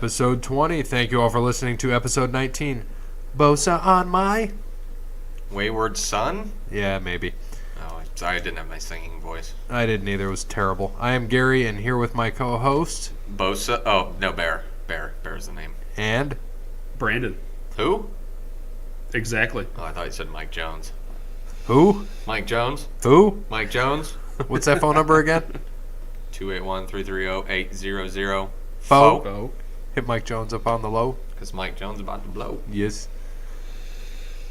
Episode 20. Thank you all for listening to episode 19. Bosa on my... Wayward Son? Yeah, maybe. Oh, sorry I didn't have my singing voice. I didn't either. It was terrible. I am Gary, and here with my co-host... Bosa? Oh, no, Bear. Bear's the name. And? Brandon. Who? Exactly. Oh, I thought you said Mike Jones. Who? Mike Jones? Who? Mike Jones? What's that phone number again? 281-330-800. Faux. Hit Mike Jones up on the low. Because Mike Jones about to blow. Yes.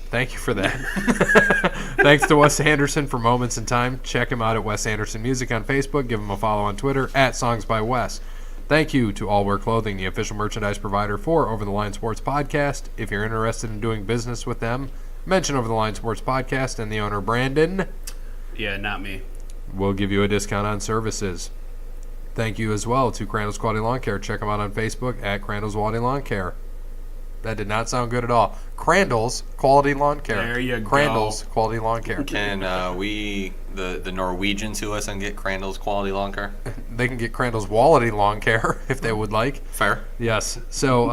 Thank you for that. Thanks to Wes Anderson for Moments in Time. Check him out at Wes Anderson Music on Facebook. Give him a follow on Twitter at Songs by Wes. Thank you to All Wear Clothing, the official merchandise provider for Over the Line Sports Podcast. If you're interested in doing business with them, mention Over the Line Sports Podcast and the owner, Brandon. Yeah, not me. We'll give you a discount on services. Thank you as well to Crandall's Quality Lawn Care. Check them out on Facebook at Crandall's Quality Lawn Care. That did not sound good at all. Crandall's Quality Lawn Care. There you go. Crandall's Quality Lawn Care. Can the Norwegians who listen, get Crandall's Quality Lawn Care? They can get Crandall's Quality Lawn Care if they would like. Fair. Yes. So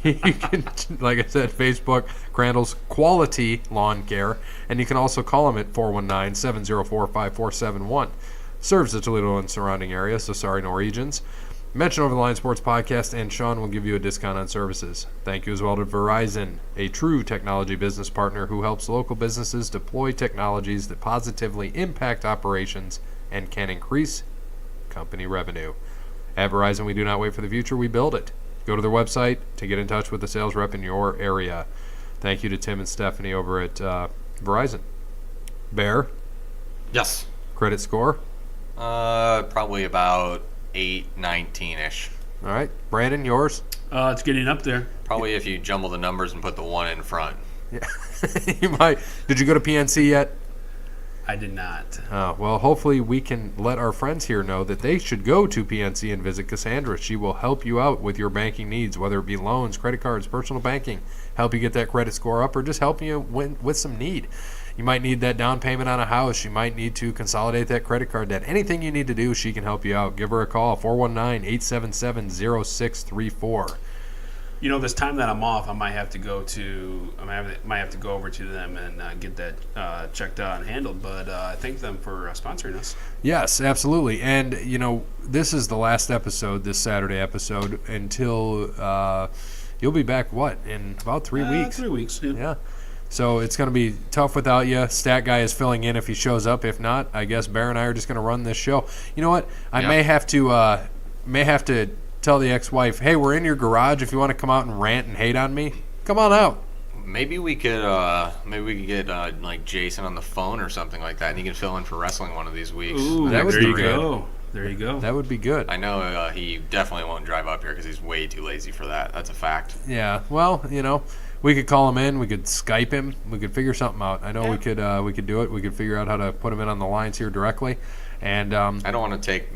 you can, like I said, Facebook, Crandall's Quality Lawn Care. And you can also call them at 419-704-5471. Serves the Toledo and surrounding area, so sorry, Norwegians. Mention Over the Line Sports Podcast, and Sean will give you a discount on services. Thank you as well to Verizon, a true technology business partner who helps local businesses deploy technologies that positively impact operations and can increase company revenue. At Verizon, we do not wait for the future, we build it. Go to their website to get in touch with the sales rep in your area. Thank you to Tim and Stephanie over at Verizon. Bear? Yes. Credit score? Probably about 819-ish. All right. Brandon, yours? It's getting up there. Probably if you jumble the numbers and put the one in front. Yeah. You might. Did you go to PNC yet? I did not. Oh, well, hopefully we can let our friends here know that they should go to PNC and visit Cassandra. She will help you out with your banking needs, whether it be loans, credit cards, personal banking, help you get that credit score up, or just help you with some need. You might need that down payment on a house. You might need to consolidate that credit card debt. Anything you need to do, she can help you out. Give her a call, 419-877-0634. You know, this time that I'm off, I might have to go over to them and get that checked out and handled. But I thank them for sponsoring us. Yes, absolutely. And, you know, this is the last episode, this Saturday episode, until you'll be back, what, in about 3 weeks? 3 weeks, Yeah. So it's going to be tough without you. Stat Guy is filling in if he shows up. If not, I guess Bear and I are just going to run this show. You know what? I may have to tell the ex-wife, hey, we're in your garage. If you want to come out and rant and hate on me, come on out. Maybe we could get like Jason on the phone or something like that, and he can fill in for wrestling one of these weeks. Ooh, That would there be you good. go. There you go. That would be good. I know he definitely won't drive up here because he's way too lazy for that. That's a fact. Yeah. Well, you know, we could call him in. We could Skype him. We could figure something out. I know we could do it. We could figure out how to put him in on the lines here directly. And I don't want to take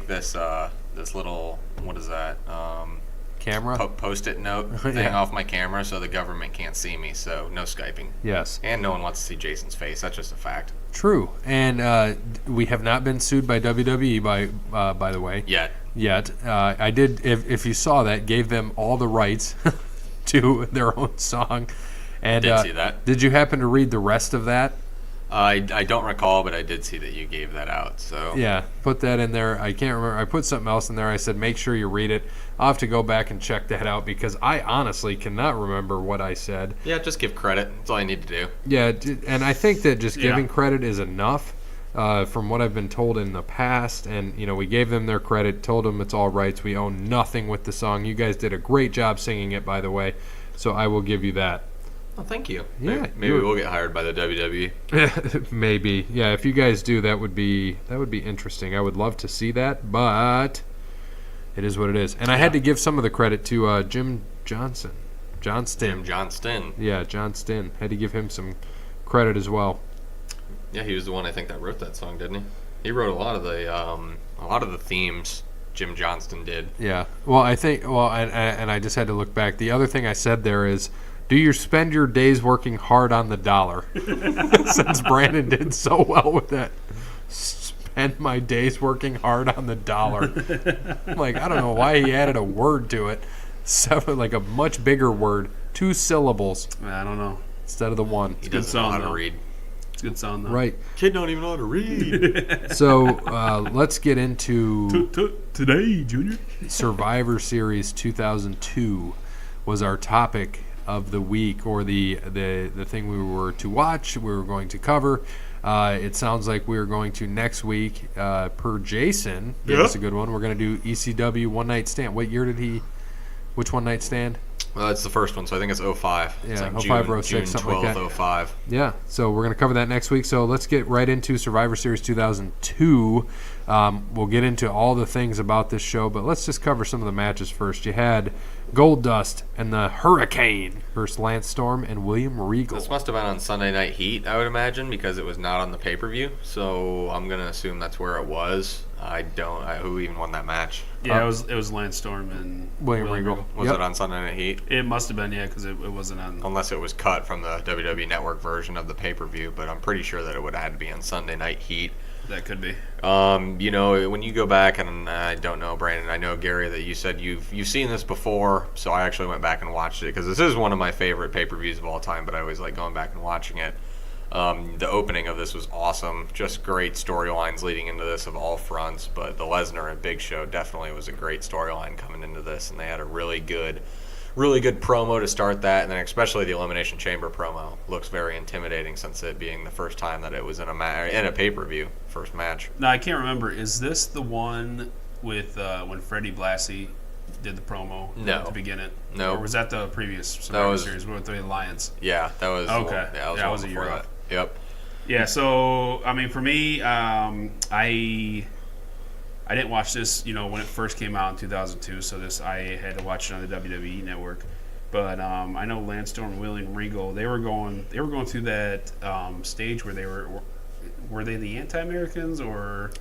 this this little, what is that? Camera? Post-it note thing Yeah. off my camera so the government can't see me, so no Skyping. Yes. And no one wants to see Jason's face. That's just a fact. True. And we have not been sued by WWE, by the way. Yet. I did, if you saw that, gave them all the rights to their own song. And Did see that. Did you happen to read the rest of that? I don't recall, but I did see that you gave that out. So Yeah, put that in there. I can't remember. I put something else in there. I said, make sure you read it. I'll have to go back and check that out because I honestly cannot remember what I said. Yeah, just give credit. That's all you need to do. Yeah, and I think that just giving Yeah. credit is enough from what I've been told in the past. And, you know, we gave them their credit, told them it's all rights. We own nothing with the song. You guys did a great job singing it, by the way. So I will give you that. Oh, thank you. Yeah, Maybe we'll get hired by the WWE. Maybe. Yeah, if you guys do, that would be interesting. I would love to see that, but it is what it is. And I had to give some of the credit to Jim Johnston. Jim Johnston. Yeah, Johnston. Had to give him some credit as well. Yeah, he was the one I think that wrote that song, didn't he? He wrote a lot of the themes. Jim Johnston did. Yeah. Well, I think. Well, and I just had to look back. The other thing I said there is, do you spend your days working hard on the dollar? Since Brandon did so well with that. end my days working hard on the dollar. I'm like, I don't know why he added a word to it. Like a much bigger word. 2 syllables I don't know. instead of the one. He good doesn't know song, how to though. read. It's a good sound, though. Right. Kid don't even know how to read. So let's get into Today, Junior. Survivor Series 2002 was our topic of the week, or the thing we were to watch, we were going to cover. It sounds like we're going to next week, per Jason, give us a good one. We're going to do ECW One Night Stand. What year did he, which One Night Stand? Well, that's the first one, so I think it's 05. Yeah, It's like 05 or 06, June something like 12th, that. 05. Yeah, so we're going to cover that next week. So let's get right into Survivor Series 2002. We'll get into all the things about this show, but let's just cover some of the matches first. You had Goldust and the Hurricane versus Lance Storm and William Regal. This must have been on Sunday Night Heat, I would imagine, because it was not on the pay-per-view. So I'm going to assume that's where it was. Who even won that match? Yeah, it was Lance Storm and William Regal. Was Yep. it on Sunday Night Heat? It must have been, yeah, because it wasn't on. Unless it was cut from the WWE Network version of the pay-per-view, but I'm pretty sure that it would have had to be on Sunday Night Heat. That could be. When you go back, and I don't know, Brandon, I know, Gary, that you said you've seen this before, so I actually went back and watched it, because this is one of my favorite pay-per-views of all time, but I always like going back and watching it. The opening of this was awesome. Just great storylines leading into this of all fronts, but the Lesnar and Big Show definitely was a great storyline coming into this, and they had a really good promo to start that, and then especially the Elimination Chamber promo looks very intimidating, since it being the first time that it was in a pay-per-view first match. Now, I can't remember. Is this the one with when Freddie Blassie did the promo to begin it? No. Or was that the previous Survivor Series with the Alliance? Yeah, that was Okay. the one, that That one was a before year that. off. Yep. Yeah, so, I mean, for me, I didn't watch this, when it first came out in 2002, so I had to watch it on the WWE Network. But I know Lance Storm and William Regal, they were going through that stage where they were they the anti-Americans or?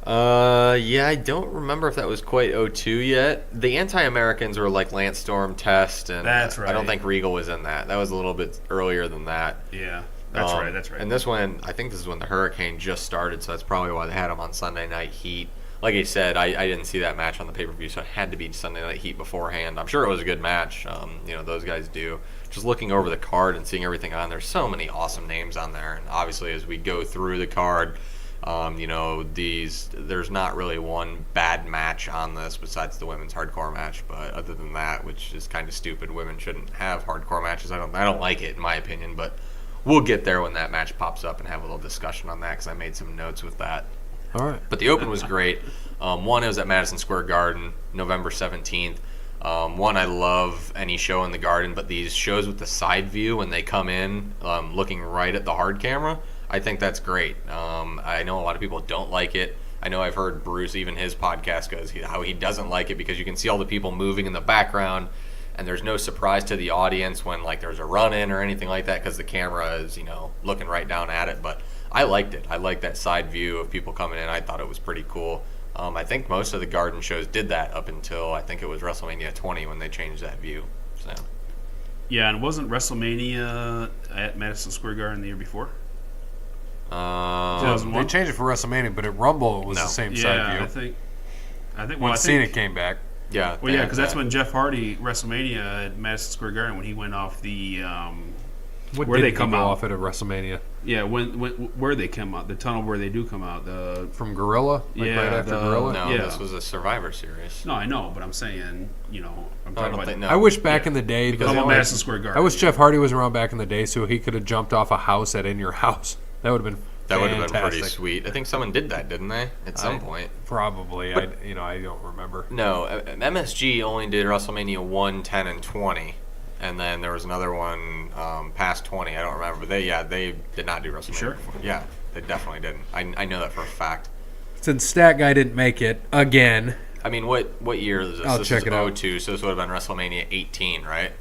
Yeah, I don't remember if that was quite 02 yet. The anti-Americans were like Lance Storm, Test, and That's right. I don't think Regal was in that. That was a little bit earlier than that. Yeah, that's right. And this one, I think this is when the Hurricane just started, so that's probably why they had him on Sunday Night Heat. Like I said, I didn't see that match on the pay-per-view, so it had to be Sunday Night Heat beforehand. I'm sure it was a good match. Those guys do. Just looking over the card and seeing everything on, there's so many awesome names on there. And obviously, as we go through the card, there's not really one bad match on this besides the women's hardcore match. But other than that, which is kind of stupid, women shouldn't have hardcore matches. I don't like it in my opinion, but we'll get there when that match pops up and have a little discussion on that, because I made some notes with that. All right. But the open was great. One, it was at Madison Square Garden, November 17th. One, I love any show in the Garden, but these shows with the side view when they come in looking right at the hard camera, I think that's great. I know a lot of people don't like it. I know I've heard Bruce, even his podcast goes, how he doesn't like it because you can see all the people moving in the background, and there's no surprise to the audience when there's a run-in or anything like that, because the camera is, looking right down at it. But I liked it. I liked that side view of people coming in. I thought it was pretty cool. I think most of the Garden shows did that up until, I think it was WrestleMania 20 when they changed that view. So. Yeah, and wasn't WrestleMania at Madison Square Garden the year before? 2001? They changed it for WrestleMania, but at Rumble it was the same side view. I think when Cena came back. Yeah. Well, yeah, because that's when Jeff Hardy, WrestleMania at Madison Square Garden, when he went off the where they come out off at a WrestleMania. Yeah, where they come out, the tunnel where they do come out, from Gorilla, right after Gorilla. No, yeah. This was a Survivor Series. No, I know, but I'm saying, I'm talking about. I wish back in the day, because Madison Square Garden. I wish Jeff Hardy was around back in the day, so he could have jumped off a house at In Your House. That would have been. That would have been pretty sweet. I think someone did that, didn't they? At some point. Probably. But, I don't remember. No, MSG only did WrestleMania 1, 10, and 20. And then there was another one past 20. I don't remember. But they did not do WrestleMania. Sure. Before. Yeah, they definitely didn't. I know that for a fact. Since Stat Guy didn't make it again. I mean, what year is this? I'll this check is it out. 02, so this would have been WrestleMania 18, right?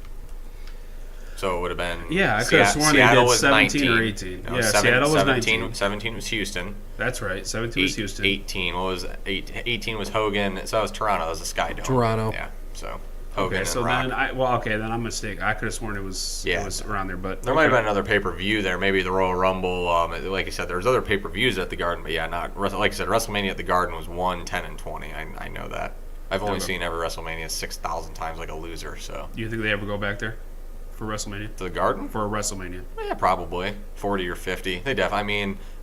So it would have been. Yeah, I could have sworn they did 17 or 18. No, Yeah, Seattle was 19. 17 was Houston. That's right. 17 was Houston. 18. What was 18 was Hogan. So that was Toronto. That was the Sky Dome. Toronto. Yeah. So Hogan Okay, so and Rock. then I'm mistaken. I could have sworn it was around there, but There might have been another pay-per-view there, maybe the Royal Rumble. Like you said, there's other pay-per-views at the Garden, but yeah, not like I said. WrestleMania at the Garden was 1, 10, and 20. I know that. I've only seen every WrestleMania 6,000 times, like a loser. So. Do you think they ever go back there for WrestleMania? To the Garden? For a WrestleMania? Yeah, probably 40 or 50.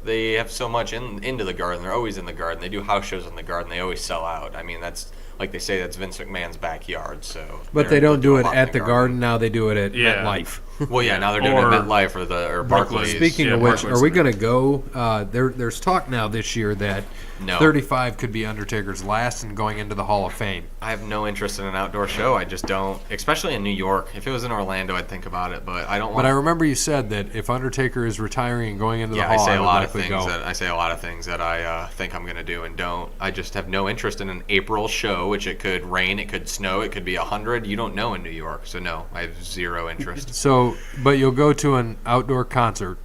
They have so much into the Garden. They're always in the Garden. They do house shows in the Garden. They always sell out. I mean, that's. Like they say, that's Vince McMahon's backyard. So, but they don't do it at the Garden now. They do it at MetLife. Well, yeah, now they're doing it at MetLife or Barclays. Speaking of which, are we going to go? There's talk now this year that 35 could be Undertaker's last and going into the Hall of Fame. I have no interest in an outdoor show. I just don't, especially in New York. If it was in Orlando, I'd think about it, but I don't want. But I remember you said that if Undertaker is retiring and going into the Hall, I say a lot of things that I think I'm going to do and don't. I just have no interest in an April show, which it could rain, it could snow, it could be 100. You don't know in New York, so no, I have zero interest. So, but you'll go to an outdoor concert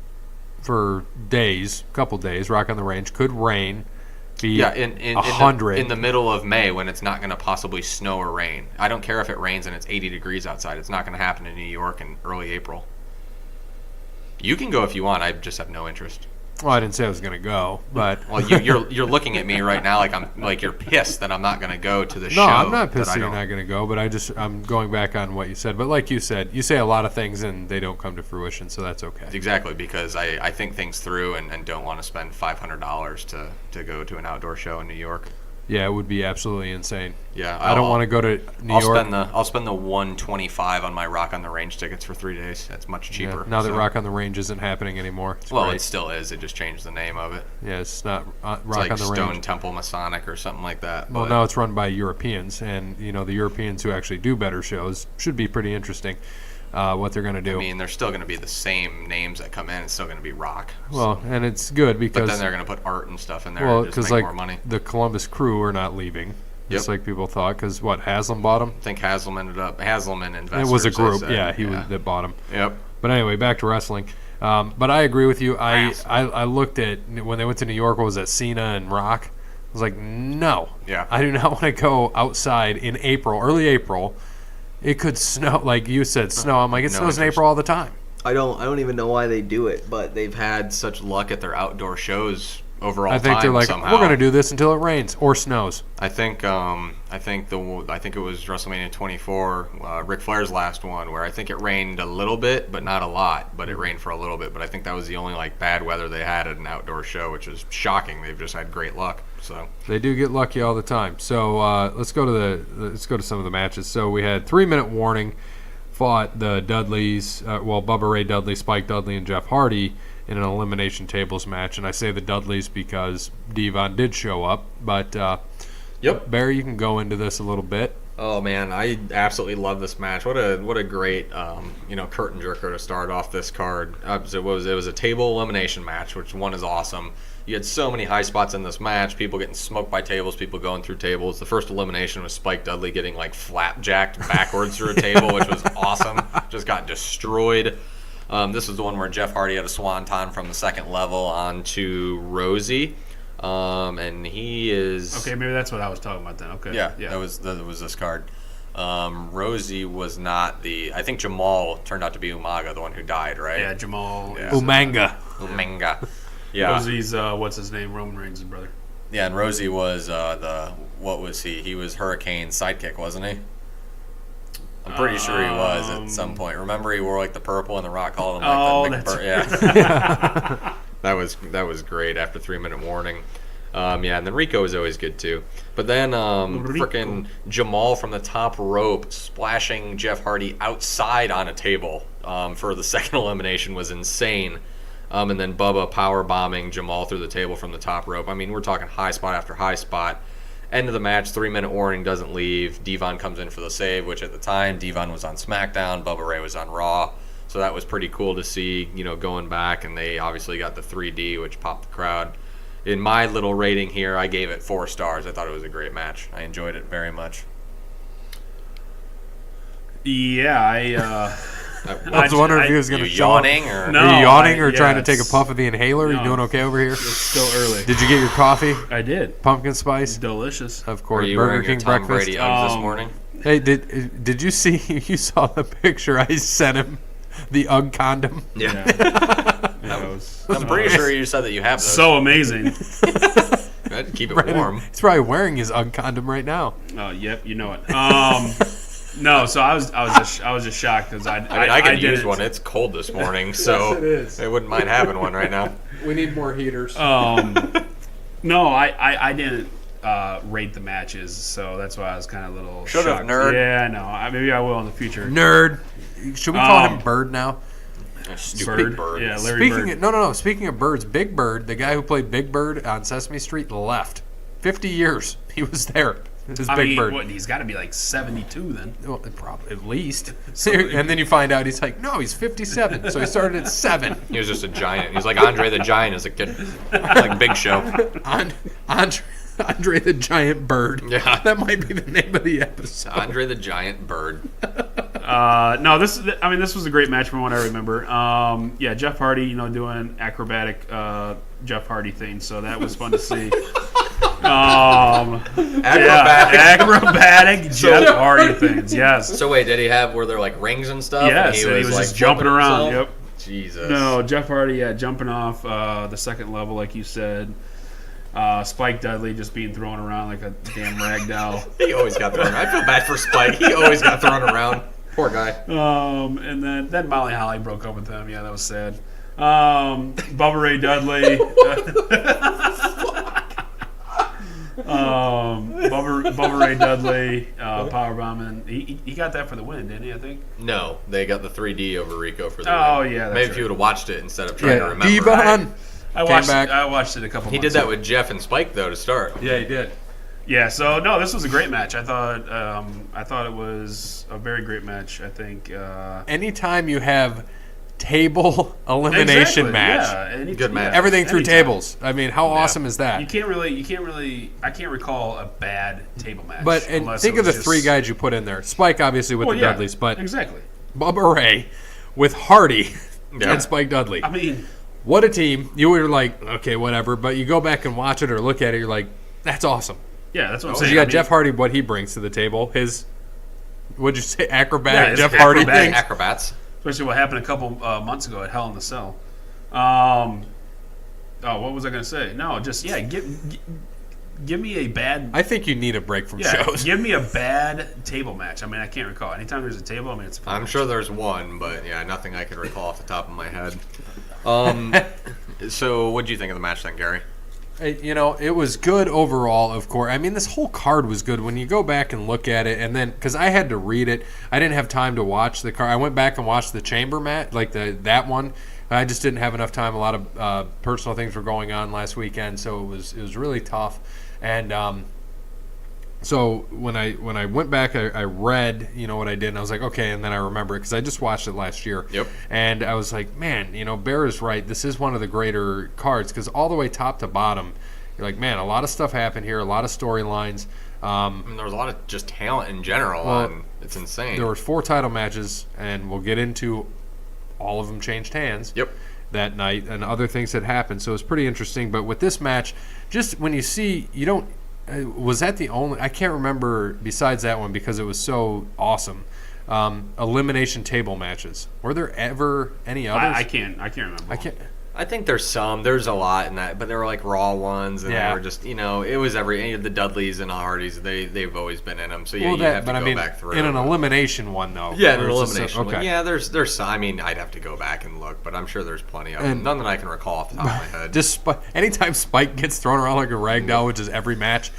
for days, couple days, Rock on the Range. Could rain. In 100 in the middle of May when it's not going to possibly snow or rain. I don't care if it rains and it's 80 degrees outside. It's not going to happen in New York in early April. You can go if you want. I just have no interest. Well, I didn't say I was going to go, but well, you're looking at me right now like you're pissed that I'm not going to go to the show. No, I'm not pissed that you're not going to go, but I'm going back on what you said. But like you said, you say a lot of things and they don't come to fruition, so that's okay. Exactly, because I think things through and don't want to spend $500 to go to an outdoor show in New York. Yeah, it would be absolutely insane. Yeah, I don't want to go to New York. I'll spend the $125 on my Rock on the Range tickets for 3 days. That's much cheaper. Yeah, now that Rock on the Range isn't happening anymore. It still is. It just changed the name of it. Yeah, it's not Rock on the Range. Stone Temple Masonic or something like that. Well, now it's run by Europeans, and the Europeans who actually do better shows should be pretty interesting. What they're going to do. I mean, they're still going to be the same names that come in. It's still going to be Rock. Well, and it's good because. But then they're going to put art and stuff in there. Well, because like more money. The Columbus Crew are not leaving, just like people thought. Because Haslam bought them. I think Haslam and Investors. It was a group, that bought them. Yep. But anyway, back to wrestling. But I agree with you. I looked at when they went to New York. What was that? Cena and Rock. I was like, no. Yeah. I do not want to go outside in April, early April. It could snow, like you said, snow. I'm like, it snows in April all the time. I don't even know why they do it, but They've had such luck at their outdoor shows overall. I think they're like, somehow. We're going to do this until it rains or snows. I think it was WrestleMania 24, Ric Flair's last one, where I think it rained a little bit, but not a lot. But it rained for a little bit. But I think that was the only bad weather they had at an outdoor show, which is shocking. They've just had great luck. So they do get lucky all the time. So let's go to some of the matches. So we had 3-minute warning. Fought the Dudleys, Bubba Ray Dudley, Spike Dudley, and Jeff Hardy in an elimination tables match. And I say the Dudleys because Devon did show up. But Barry, you can go into this a little bit. Oh man, I absolutely love this match. What a great curtain jerker to start off this card. It was a table elimination match, which one is awesome. You had so many high spots in this match. People getting smoked by tables, people going through tables. The first elimination was Spike Dudley getting flapjacked backwards through a table, which was awesome. Just got destroyed. This was the one where Jeff Hardy had a swanton from the second level onto Rosie. And he is... Okay, maybe that's what I was talking about then. Okay. Yeah. That was this card. Rosie was not the... I think Jamal turned out to be Umaga, the one who died, right? Yeah, Jamal. Yeah. Umanga. Yeah. Rosie's, what's his name? Roman Reigns' brother. Yeah, and Rosie was what was he? He was Hurricane's sidekick, wasn't he? I'm pretty sure he was at some point. Remember he wore the purple and the Rock called him yeah. That was great after 3-minute warning. And then Rico was always good too. But then frickin' Jamal from the top rope splashing Jeff Hardy outside on a table for the second elimination was insane. And then Bubba power bombing Jamal through the table from the top rope. I mean, we're talking high spot after high spot. End of the match, 3-minute warning, doesn't leave. Devon comes in for the save, which at the time Devon was on Smackdown, Bubba Ray was on Raw. So that was pretty cool to see, going back. And they obviously got the 3D, which popped the crowd. In my little rating here, I gave it 4 stars. I thought it was a great match. I enjoyed it very much. Yeah, I was wondering if he was going to show yawning up. or No, Are you yawning or yeah, trying to take a puff of the inhaler? No. You doing okay over here? it's still early. Did you get your coffee? I did. Pumpkin spice? Delicious. Of Were course. you Burger wearing King your Tom breakfast. Brady Uggs this morning? Hey, did you see? You saw the picture I sent him, the UGG condom. Yeah. That was, I'm pretty sure you said that you have those. so amazing. I'd keep it warm. He's probably wearing his UGG condom right now. Oh, yep, you know it. No, so I was just shocked because I could use didn't. one. It's cold this morning, so it is. I wouldn't mind having one right now. We need more heaters. No, I didn't rate the matches, so that's why I was kind of a little Should've, shocked. nerd. Yeah, no, maybe I will in the future. Nerd. Should we call him Bird now? Stupid bird. Yeah, Larry Bird. No. Speaking of birds, Big Bird, the guy who played Big Bird on Sesame Street, left. 50 years he was there. His Big Bird. What, he's got to be like 72 then. Well, probably at least. And then you find out he's like, no, he's 57. So he started at 7. He was just a giant. He was like Andre the Giant as a kid, like Big Show. Andre the Giant Bird. Yeah. That might be the name of the episode. Andre the Giant Bird. No, this was a great match from what I remember. Yeah, Jeff Hardy, doing acrobatic Jeff Hardy things, so that was fun to see. Acrobatic Jeff Hardy things. Yes. So wait, were there like rings and stuff? Yes, and he was like, just jumping around. himself? Yep. Jesus. No, Jeff Hardy, jumping off the second level, like you said. Spike Dudley just being thrown around like a damn rag doll. He always got thrown around. I feel bad for Spike. He always got thrown around. Poor guy. And then Molly Holly broke up with him. Yeah, that was sad. Bubba Ray Dudley. Bubba Ray Dudley, powerbombing. He got that for the win, didn't he? I think. No, they got the 3D over Rico for the Oh win. yeah, that's Maybe right. if you would have watched it instead of trying to remember. D-Von. I watched it a couple. He months did that ago. with Jeff and Spike though to start. Yeah, he did. Yeah, so no, this was a great match. I thought it was a very great match. I think. Anytime you have table elimination Exactly, match, yeah, Good match. everything through anytime. tables. I mean, how awesome is that? You can't really. I can't recall a bad table match. But and unless think it of the was three just- guys you put in there. Spike, obviously, with Well, the yeah, Dudleys, but exactly. Bubba Ray with Hardy Yeah. and Spike Dudley. I mean, What a team. You were like, okay, whatever. But you go back and watch it or look at it, you're like, that's awesome. yeah, that's what I'm So saying. you got I mean, Jeff Hardy, what he brings to the table. His, what'd you say, acrobatic Yeah, his Jeff Hardy acrobatic thing? Acrobats. especially what happened a couple months ago at Hell in the Cell. What was I going to say? No, just give me a bad. I think you need a break from shows. Give me a bad table match. I mean, I can't recall. Anytime there's a table, I mean, it's a fun I'm match. sure there's one, but yeah, nothing I can recall off the top of my head. So what did you think of the match then, Gary? It was good overall, of course. I mean, this whole card was good when you go back and look at it. And then, because I had to read it, I didn't have time to watch the card. I went back and watched the chamber match, like that one. I just didn't have enough time. A lot of personal things were going on last weekend, so it was really tough. And so when I went back, I read, what I did, and I was like, okay, and then I remember it because I just watched it last year. Yep. And I was like, man, Bear is right. This is one of the greater cards because all the way top to bottom, you're like, man, a lot of stuff happened here, a lot of storylines. I mean, there was a lot of just talent in general, Well, and it's insane. There were 4 title matches, and we'll get into all of them changed hands. Yep. That night and other things that happened. So it was pretty interesting. But with this match, just when you see, you don't. Was that the only? I can't remember besides that one because it was so awesome. Elimination table matches. Were there ever any others? I can't remember. I can't. I think there's a lot in that, but they were like Raw ones, and Yeah. they were just, it was any of the Dudleys and the Hardys, they've always been in them. So yeah, Well, you have to but go I mean, back through. in an elimination one though. Yeah, in an Or is this elimination. okay. One. Yeah, there's. I mean, I'd have to go back and look, but I'm sure there's plenty of them. And- None that I can recall off the top of my head. Just anytime Spike gets thrown around like a rag doll, which is every match,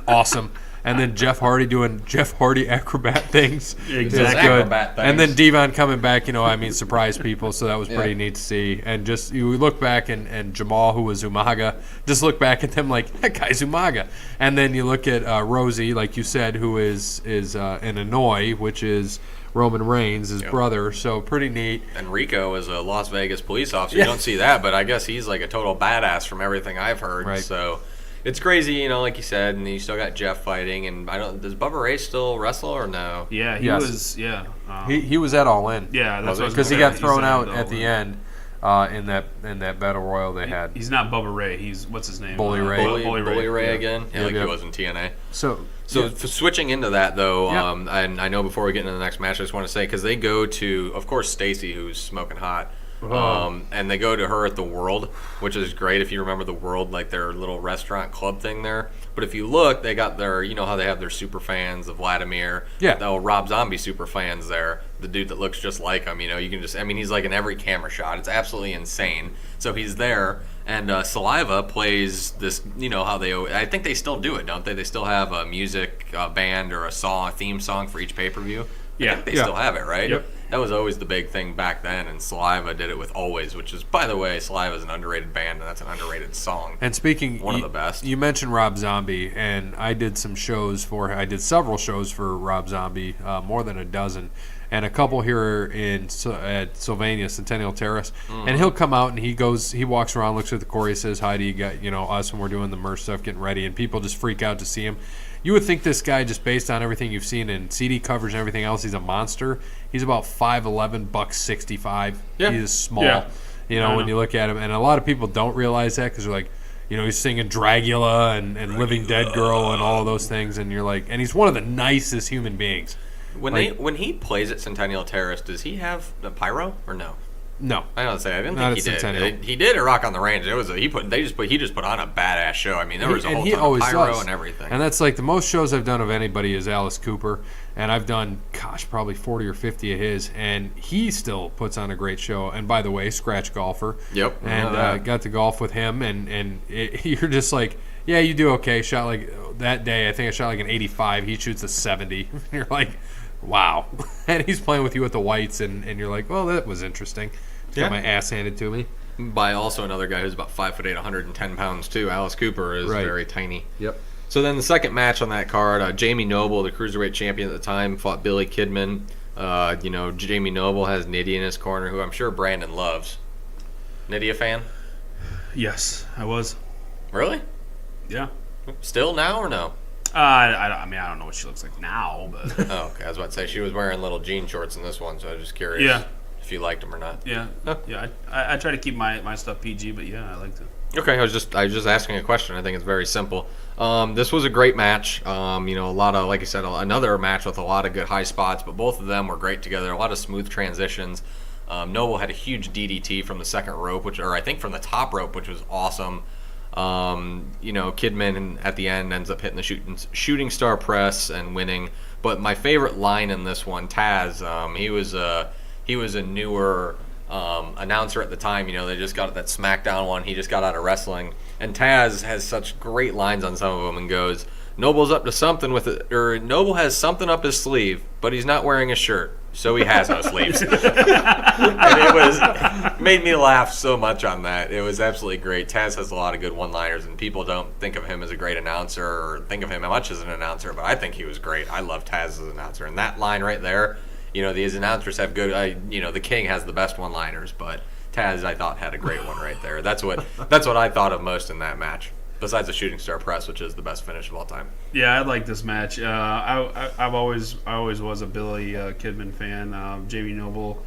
awesome. And then Jeff Hardy doing Jeff Hardy acrobat things. Exactly. Is good. Acrobat things. And then Devon coming back, surprise people. So that was pretty neat to see. And just you look back and Jamal, who was Umaga, just look back at them like, that guy's Umaga. And then you look at Rosie, like you said, who is an Hanoi, which is Roman Reigns, his brother. So pretty neat. And Rico is a Las Vegas police officer. You don't see that, but I guess he's like a total badass from everything I've heard. Right. So it's crazy, like you said, and you still got Jeff fighting. And does Bubba Ray still wrestle or no? Yeah, he Yes. was. Yeah. He was at All In. Yeah, that's what I was Because he gonna got say. thrown He's out all at the in. end. in that battle royal they had. He's not Bubba Ray. He's what's his name? Bully Ray. Bully Ray Yeah. again. Yeah, like he was in TNA. So For switching into that though, Yeah. and I know before we get into the next match, I just want to say because they go to, of course, Stacy, who's smoking hot, and they go to her at the World, which is great if you remember the World, like their little restaurant club thing there. But if you look, they got their, you know how they have their super fans of Vladimir, the Rob Zombie super fans there, the dude that looks just like him. You know, you can just, I mean, he's like in every camera shot. It's absolutely insane. So he's there. And Saliva plays this, you know how they, I think they still do it, don't they? They still have a music band or a theme song for each pay-per-view. Yeah. I think they still have it, right? Yep. That was always the big thing back then, and Saliva did it with Always, which is, by the way, Saliva is an underrated band, and that's an underrated song. And speaking, one of the best. You mentioned Rob Zombie, and I did several shows for Rob Zombie, more than a dozen, and a couple here at Sylvania Centennial Terrace. And he'll come out and he walks around, looks at the chorus, says hi to us when we're doing the merch stuff, getting ready, and people just freak out to see him. You would think this guy, just based on everything you've seen in CD covers and everything else, he's a monster. He's about 5'11", $165. Yeah. He's small. Yeah. When you look at him, and a lot of people don't realize that because they're like, he's singing Dragula and Living Dead Girl and all of those things, and you're like, and he's one of the nicest human beings. When he plays at Centennial Terrace, does he have the pyro or no? No, I don't say. I didn't Not think he at did. Centennial. He did at Rock on the Range. It was he just put on a badass show. I mean, there was a whole he ton of always pyro does. and everything. And that's like the most shows I've done of anybody is Alice Cooper, and I've done probably 40 or 50 of his, and he still puts on a great show. And by the way, scratch golfer. Yep. And got to golf with him, and you're just like, yeah, you do okay. Shot like that day, I think I shot like an 85. He shoots a 70. And you're like, wow. And he's playing with you at the Whites, and you're like, well, that was interesting. Got my ass handed to me. By also another guy who's about 5'8", 110 pounds too. Alice Cooper is very tiny. Yep. So then the second match on that card, Jamie Noble, the cruiserweight champion at the time, fought Billy Kidman. Jamie Noble has Nitty in his corner, who I'm sure Brandon loves. Nitty a fan? Yes, I was. Really? Yeah. Still now or no? I mean, I don't know what she looks like now, but Oh, okay. I was about to say she was wearing little jean shorts in this one, so I was just curious. Yeah. If you liked them or not. yeah. I try to keep my stuff PG, but yeah, I liked it. Okay, I was just asking a question. I think it's very simple. This was a great match. A lot of, like I said, another match with a lot of good high spots, but both of them were great together. A lot of smooth transitions. Noble had a huge DDT from the second rope, I think from the top rope, which was awesome. Kidman at the end ends up hitting the shooting star press and winning. But my favorite line in this one, Taz, he was a newer announcer at the time. They just got that Smackdown one. He just got out of wrestling. And Taz has such great lines on some of them and goes, Noble's up to something with it, or Noble has something up his sleeve, but he's not wearing a shirt, so he has no sleeves. And it made me laugh so much on that. It was absolutely great. Taz has a lot of good one-liners, and people don't think of him as a great announcer or think of him much as an announcer, but I think he was great. I love Taz as an announcer, and that line right there, these announcers have good, the King has the best one-liners, but Taz, I thought, had a great one right there. That's what I thought of most in that match, besides the shooting star press, which is the best finish of all time. Yeah, I like this match. I always was a Billy Kidman fan. Jamie Noble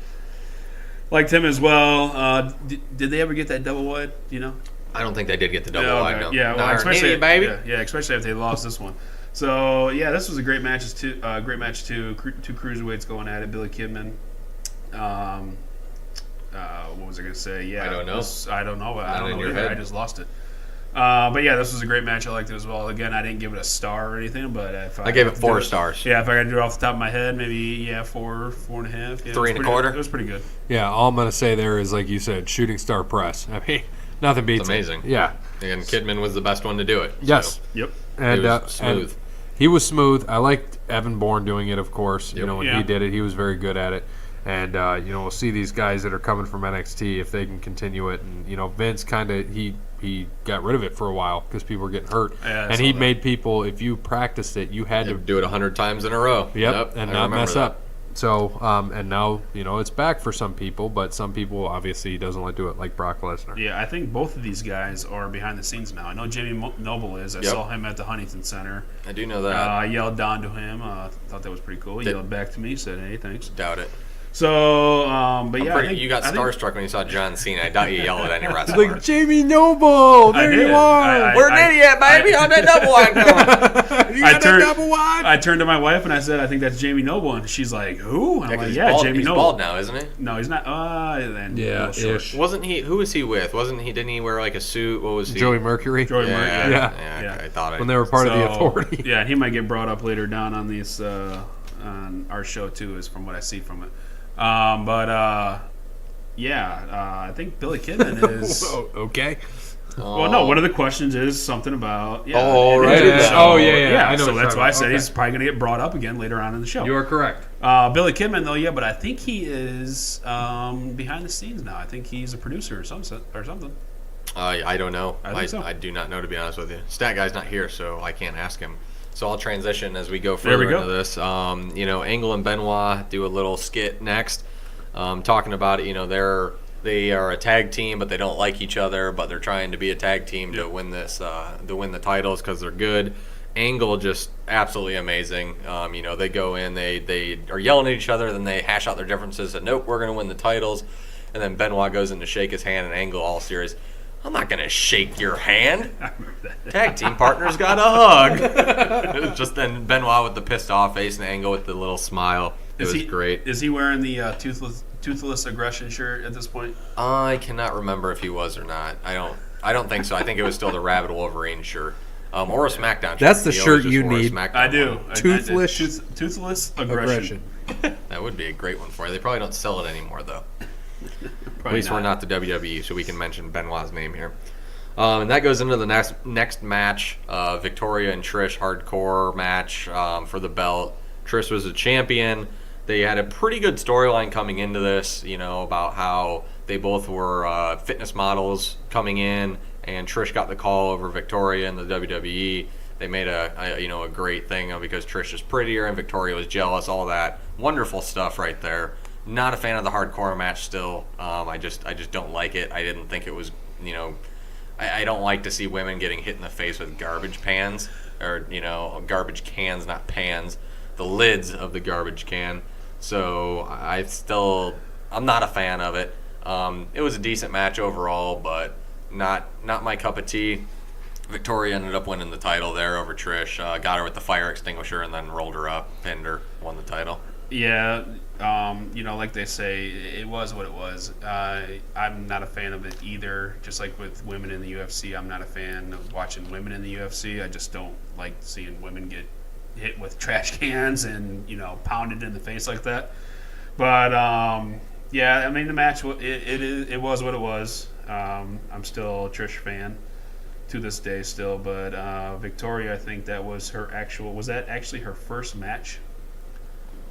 liked him as well. Did they ever get that double wide? Do you know? I don't think they did get the double wide. No. Yeah, well, Not especially baby. Yeah, especially if they lost this one. So yeah, this was a great match. Great match too. Two cruiserweights going at it. Billy Kidman. What was I gonna say? Yeah, I don't know. I don't know. I don't in know your either. head. I just lost it. But yeah, this was a great match. I liked it as well. Again, I didn't give it a star or anything, but if I gave it 4 stars. Yeah, if I got to do it off the top of my head, maybe 4.5. Yeah, 3.25. It was pretty good. Yeah, all I'm going to say there is, like you said, shooting star press. I mean, nothing beats It's amazing. it. Yeah. And Kidman was the best one to do it. Yes. Yep. And, He was smooth. and he was smooth. I liked Evan Bourne doing it, of course. Yep. When he did it, he was very good at it. And, we'll see these guys that are coming from NXT if they can continue it. And, Vince kind of, he got rid of it for a while because people were getting hurt. Yeah, and he made people, if you practiced it, you had to do it 100 times in a row. Yep, and I not remember mess that. up. So, and now, it's back for some people, but some people, obviously, he doesn't like to do it like Brock Lesnar. Yeah, I think both of these guys are behind the scenes now. I know Jamie Noble is. I saw him at the Huntington Center. I do know that. I yelled down to him. Thought that was pretty cool. He yelled back to me, said, hey, thanks. Doubt it. So, but yeah, You got starstruck when you saw John Cena. I doubt you yelled at any It's wrestler. like, Jamie Noble, there did. you are. We're an idiot, baby. On that double wide going. You got that double wide? I turned to my wife and I said, I think that's Jamie Noble. And she's like, who? And I'm like, He's yeah, bald. Jamie He's Noble. bald now, isn't he? No, he's not. Then Yeah, ish. Wasn't he? Who was he with? Wasn't he? Didn't he wear like a suit? What was he? Joey Mercury. Joey Yeah, Murray, Yeah. I thought When they were part of the So, Authority. Yeah, and he might get brought up later down on these on our show too, is from what I see from it. I think Billy Kidman is. Whoa, okay. Well, no. One of the questions is something about. Yeah, Oh, right. Yeah. I know So what that's you're why I talking said about. he's probably going to get brought up again later on in the show. You are correct. Billy Kidman, though, yeah, but I think he is behind the scenes now. I think he's a producer or something. I don't know. I think so. I do not know, to be honest with you. Stat guy's not here, so I can't ask him. So I'll transition as we go There we further go. into this. Angle and Benoit do a little skit next, talking about it. They are a tag team, but they don't like each other. But they're trying to be a tag team to win this, to win the titles because they're good. Angle just absolutely amazing. They go in, they are yelling at each other, then they hash out their differences, and nope, we're going to win the titles. And then Benoit goes in to shake his hand, and Angle all serious. I'm not going to shake your hand. I remember that. Tag team partners got a hug. It was just then Benoit with the pissed off face and Angle with the little smile. It was great. Is he wearing the toothless aggression shirt at this point? I cannot remember if he was or not. I don't think so. I think it was still the Rabbit Wolverine shirt. Or a Smackdown shirt. That's the He shirt always just you wore a need. Smackdown I do. one. Toothless aggression. That would be a great one for you. They probably don't sell it anymore, though. At Probably least we're not the WWE, so we can mention Benoit's name here. And that goes into the next match, Victoria and Trish hardcore match for the belt. Trish was a champion. They had a pretty good storyline coming into this, about how they both were fitness models coming in, and Trish got the call over Victoria in the WWE. They made a great thing because Trish is prettier and Victoria was jealous. All that wonderful stuff right there. Not a fan of the hardcore match still. I just don't like it. I didn't think it was, I don't like to see women getting hit in the face with garbage pans or, garbage cans, not pans, the lids of the garbage can. So I'm not a fan of it. It was a decent match overall, but not my cup of tea. Victoria ended up winning the title there over Trish. Got her with the fire extinguisher and then rolled her up, pinned her, won the title. Yeah, like they say, it was what it was. I'm not a fan of it either. Just like with women in the UFC, I'm not a fan of watching women in the UFC. I just don't like seeing women get hit with trash cans and pounded in the face like that. But the match it was what it was. I'm still a Trish fan to this day still, but Victoria, I think that was was that actually her first match?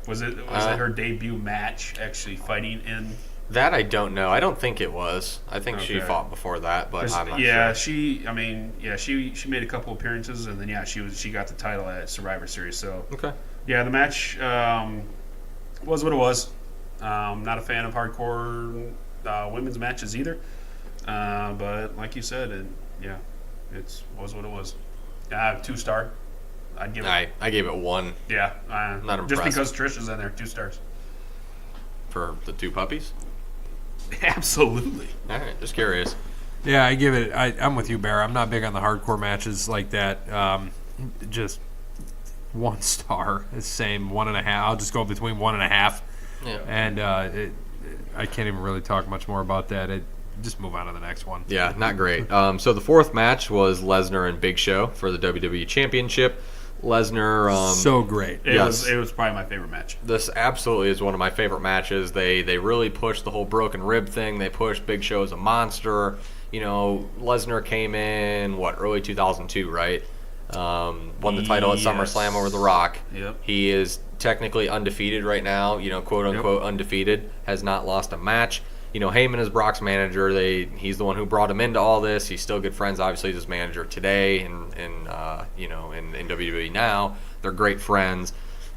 Was it her debut match actually fighting in? That I don't know. I don't think it was. I think she fought before that, but I'm not sure. She made a couple appearances, and then she got the title at Survivor Series. So Okay. yeah, the match was what it was. Not a fan of hardcore women's matches either, but like you said, it was what it was. 2-star. I'd give it. I gave it 1 Yeah, Not impressed. just because Trish is in there, 2 stars. for the 2 puppies. Absolutely. All right, just curious. Yeah, I give it. I'm with you, Bear. I'm not big on the hardcore matches like that. Just 1 star. Same 1.5. I'll just go between 1.5. Yeah. And I can't even really talk much more about that. Just move on to the next one. Yeah, not great. So the 4th match was Lesnar and Big Show for the WWE Championship. Lesnar. So great. It was probably my favorite match. This absolutely is one of my favorite matches. They really pushed the whole broken rib thing. They pushed Big Show as a monster. Lesnar came in early 2002, right? Won the title at SummerSlam over The Rock. Yep. He is technically undefeated right now. Quote unquote undefeated. Has not lost a match. Heyman is Brock's manager. He's the one who brought him into all this. He's still good friends. Obviously, he's his manager today, in WWE now. They're great friends.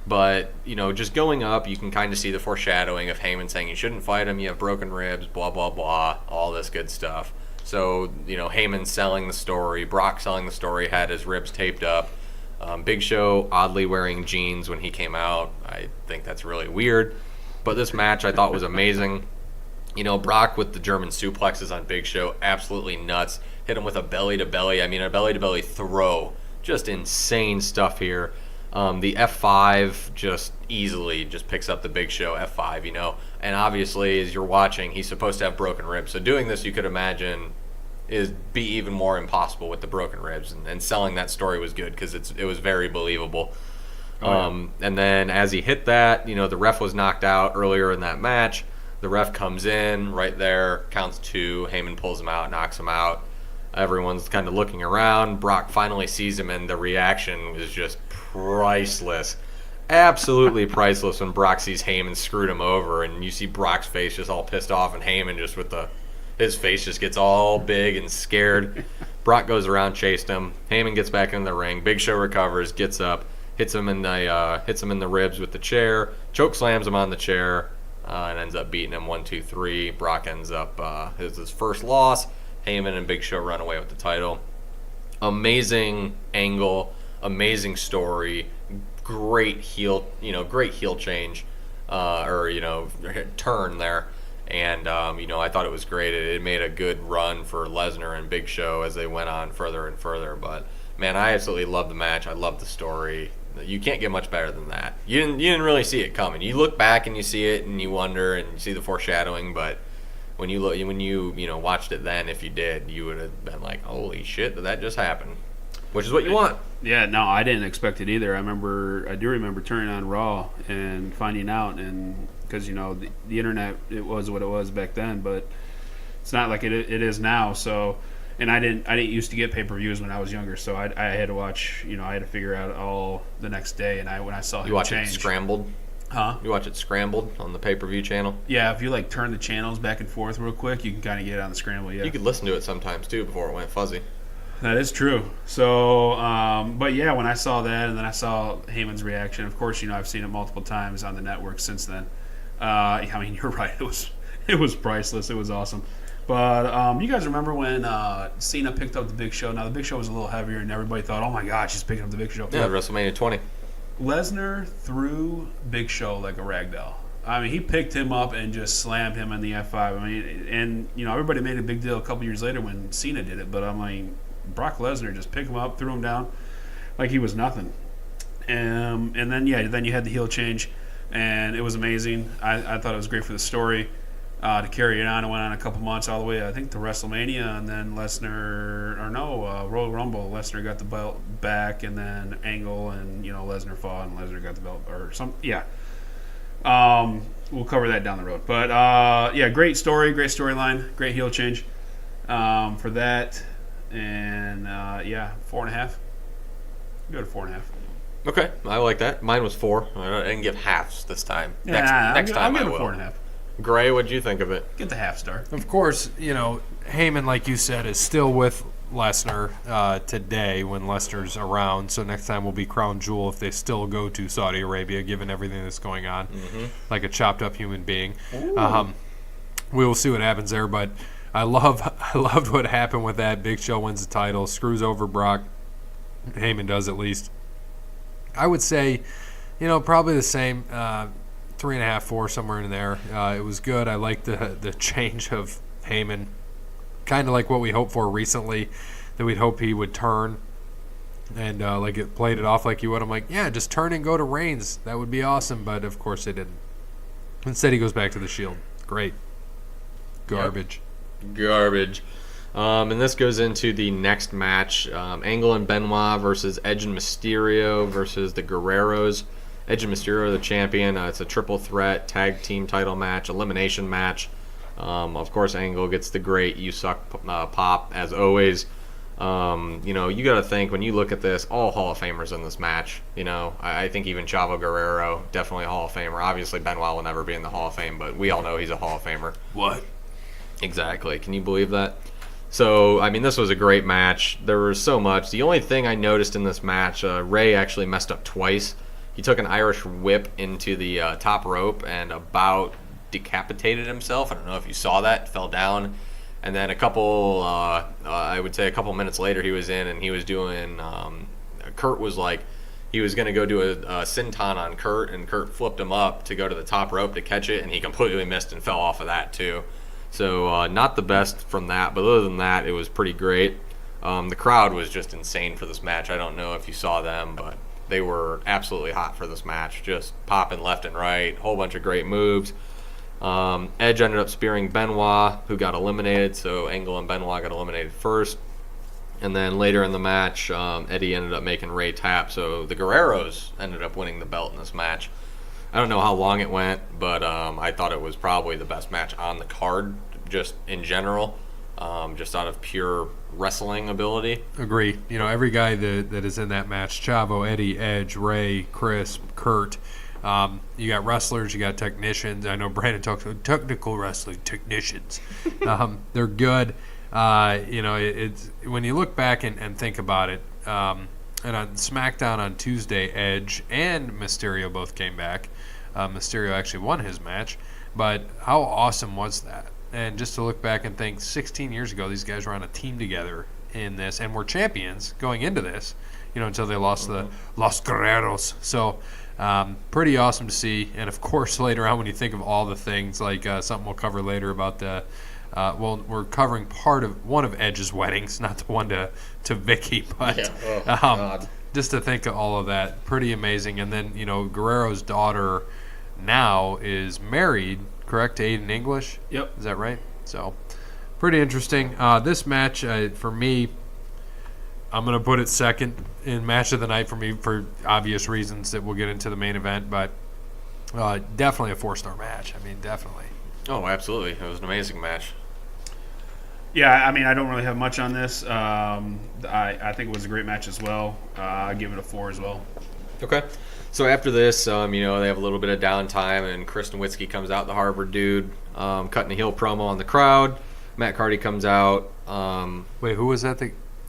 But just going up, you can kind of see the foreshadowing of Heyman saying you shouldn't fight him. You have broken ribs. Blah blah blah. All this good stuff. So Heyman selling the story. Brock selling the story. Had his ribs taped up. Big Show oddly wearing jeans when he came out. I think that's really weird. But this match I thought was amazing. You know, Brock with the German suplexes on Big Show, absolutely nuts. Hit him with a belly-to-belly. I mean, a belly-to-belly throw. Just insane stuff here. The F5 just easily just picks up the Big Show F5, you know. And obviously, as you're watching, he's supposed to have broken ribs. So doing this, you could imagine, is be even more impossible with the broken ribs. And selling that story was good because it was very believable. And then as he hit that, you know, the ref was knocked out earlier in that match. The ref comes in right there, counts 2. Heyman pulls him out, knocks him out. Everyone's kind of looking around. Brock finally sees him, and the reaction is just priceless. Absolutely priceless when Brock sees Heyman screwed him over, and you see Brock's face just all pissed off, and Heyman just his face just gets all big and scared. Brock goes around, chased him. Heyman gets back in the ring. Big Show recovers, gets up, hits him in the ribs with the chair, choke slams him on the chair, and ends up beating him 1, 2, 3. Brock ends up his first loss. Heyman and Big Show run away with the title. Amazing angle, amazing story, great heel change, turn there. And, I thought it was great. It made a good run for Lesnar and Big Show as they went on further and further. But, man, I absolutely love the match. I love the story. You can't get much better than that. You didn't really see it coming. You look back and you see it and you wonder and you see the foreshadowing, but when you watched it then, if you did, you would have been like, holy shit, did that just happen? Which is what you want. Yeah, no, I didn't expect it either. I do remember turning on Raw and finding out, and because the internet, it was what it was back then, but it's not like it is now. So, and I didn't used to get pay-per-views when I was younger, so I had to watch. I had to figure out all the next day, and when I saw him change, it scrambled. Huh? You watch it scrambled on the pay-per-view channel? Yeah, if you turn the channels back and forth real quick, you can kind of get it on the scramble. Yeah, you could listen to it sometimes too before it went fuzzy. That is true. So, but yeah, when I saw that, and then I saw Heyman's reaction, of course, I've seen it multiple times on the network since then. I mean, you're right. It was priceless. It was awesome. But you guys remember when Cena picked up the Big Show? Now, the Big Show was a little heavier, and everybody thought, oh my God, she's picking up the Big Show. Yeah, WrestleMania 20. Lesnar threw Big Show like a rag doll. I mean, he picked him up and just slammed him in the F5. I mean, and, everybody made a big deal a couple years later when Cena did it, but I'm like, Brock Lesnar just picked him up, threw him down like he was nothing. And then you had the heel change, and it was amazing. I thought it was great for the story to carry it on. It went on a couple months all the way, I think, to WrestleMania, and then Royal Rumble. Lesnar got the belt back, and then Angle and Lesnar fought, and Lesnar got the belt or something. Yeah. We'll cover that down the road. But great story, great storyline, great heel change for that. And 4.5. Go to 4.5. Okay, I like that. Mine was 4. I didn't give halves this time. Yeah, next time I'll I give will. it 4.5. Gray, what'd you think of it? Get the half star. Of course, Heyman, like you said, is still with Lesnar today when Lesnar's around. So next time will be Crown Jewel if they still go to Saudi Arabia, given everything that's going on, like a chopped up human being. We will see what happens there, but I loved what happened with that. Big Show wins the title, screws over Brock. Heyman does at least. I would say, probably the same. 3.5, 4, somewhere in there. It was good. I liked the change of Heyman, kind of like what we hoped for recently, that we'd hope he would turn, and it played it off like he would. I'm like, yeah, just turn and go to Reigns. That would be awesome, but of course they didn't. Instead, he goes back to the Shield. Great. Garbage. Yep. Garbage. And this goes into the next match, Angle and Benoit versus Edge and Mysterio versus the Guerreros. Edge and Mysterio are the champion. It's a triple threat tag team title match, elimination match. Of course, Angle gets the great "you suck" pop as always. You got to think when you look at this, all Hall of Famers in this match. I think even Chavo Guerrero, definitely a Hall of Famer. Obviously, Benoit will never be in the Hall of Fame, but we all know he's a Hall of Famer. What? Exactly. Can you believe that? So, I mean, this was a great match. There was so much. The only thing I noticed in this match, Ray actually messed up twice. He took an Irish whip into the top rope and about decapitated himself. I don't know if you saw that. Fell down. And then I would say a couple minutes later, he was in and he was doing, Kurt was He was going to go do a senton on Kurt, and Kurt flipped him up to go to the top rope to catch it, and he completely missed and fell off of that too. So not the best from that, but other than that, it was pretty great. The crowd was just insane for this match. I don't know if you saw them, but they were absolutely hot for this match, just popping left and right, whole bunch of great moves. Edge ended up spearing Benoit, who got eliminated, so Angle and Benoit got eliminated first. And then later in the match, Eddie ended up making Ray tap, so the Guerreros ended up winning the belt in this match. I don't know how long it went, but I thought it was probably the best match on the card, just in general, just out of pure wrestling ability. Agree. You know, every guy that is in that match, Chavo, Eddie, Edge, Ray, Chris, Kurt, you got wrestlers, you got technicians. I know Brandon talks about technical wrestling technicians. They're good. You know, it's when you look back and think about it, and on SmackDown on Tuesday, Edge and Mysterio both came back. Mysterio actually won his match, but how awesome was that? And just to look back and think, 16 years ago, these guys were on a team together in this and were champions going into this, you know, until they lost the Los Guerreros. So pretty awesome to see. And, of course, later on when you think of all the things, like something we'll cover later about the well, we're covering one of Edge's weddings, not the one to Vicky, but just to think of all of that, pretty amazing. And then, you know, Guerrero's daughter now is married, correct, to Aiden English? Yep. Is that right? So, pretty interesting. This match, for me, I'm going to put it second in match of the night for me for obvious reasons that we'll get into the main event, but definitely a 4-star match. I mean, definitely. Oh, absolutely. It was an amazing match. Yeah, I mean, I don't really have much on this. I think it was a great match as well. I give it a 4 as well. Okay. So after this, you know, they have a little bit of downtime, and Chris Nowitzki comes out, the Harvard dude, cutting a heel promo on the crowd. Matt Carty comes out. Wait, who was that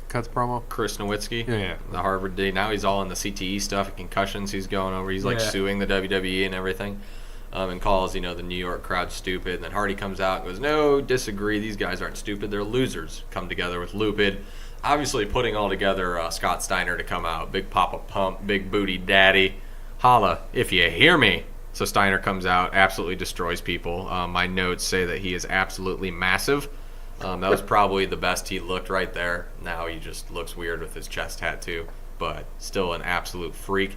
cut the promo? Chris Nowitzki, Yeah. the Harvard dude. Now he's all in the CTE stuff and concussions. He's going over. He's like suing the WWE and everything. And calls, you know, the New York crowd stupid. And then Hardy comes out and goes, no, disagree. These guys aren't stupid. They're losers. Come together with Lupid. Obviously putting all together Scott Steiner to come out. Big Papa Pump, Big Booty Daddy. Holla, if you hear me. So Steiner comes out, absolutely destroys people. My notes say that he is absolutely massive. That was probably the best he looked right there. Now he just looks weird with his chest tattoo. But still an absolute freak.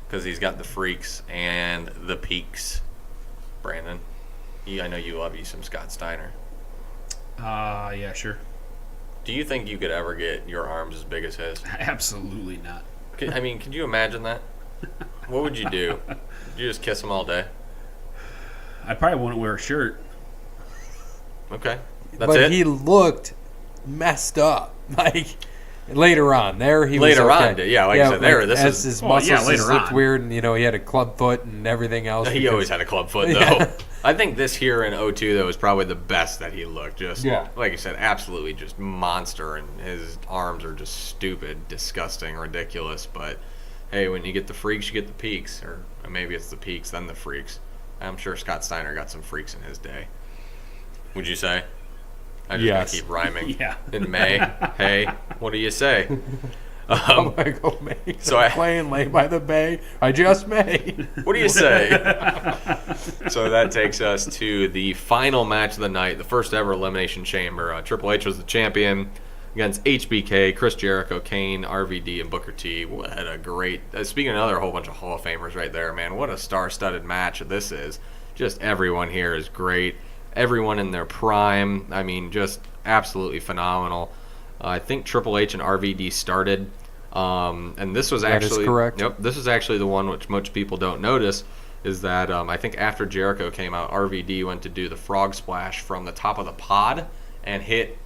Because he's got the freaks and the peaks. Brandon, I know you love you some Scott Steiner. Yeah, sure. Do you think you could ever get your arms as big as his? Absolutely not. I mean, could you imagine that? What would you do? Would you just kiss him all day? I probably wouldn't wear a shirt. Okay. That's but it? he looked messed up. Like, later on. There he later was okay. on, yeah, like I said, there, this as is... his Well, muscles yeah, just later looked on. weird, and, you know, he had a club foot and everything else. He always had a club foot, though. Yeah. I think this here in 02, though, was probably the best that he looked. Just, Yeah. like I said, absolutely just monster, and his arms are just stupid, disgusting, ridiculous. But, hey, when you get the freaks, you get the peaks. Or maybe it's the peaks, then the freaks. I'm sure Scott Steiner got some freaks in his day. Would you say? I just Yes. keep rhyming. Yeah. In May, hey, what do you say? I'm going to go make so some plane lay by the bay. I just may. What do you say? So that takes us to the final match of the night, the first ever Elimination Chamber. Triple H was the champion against HBK, Chris Jericho, Kane, RVD, and Booker T. What a great... speaking of another whole bunch of Hall of Famers right there, man. What a star-studded match this is. Just everyone here is great. Everyone in their prime. I mean, just absolutely phenomenal. I think Triple H and RVD started, and this was actually... That is correct. Yep, this is actually the one which most people don't notice, is that I think after Jericho came out, RVD went to do the frog splash from the top of the pod and hit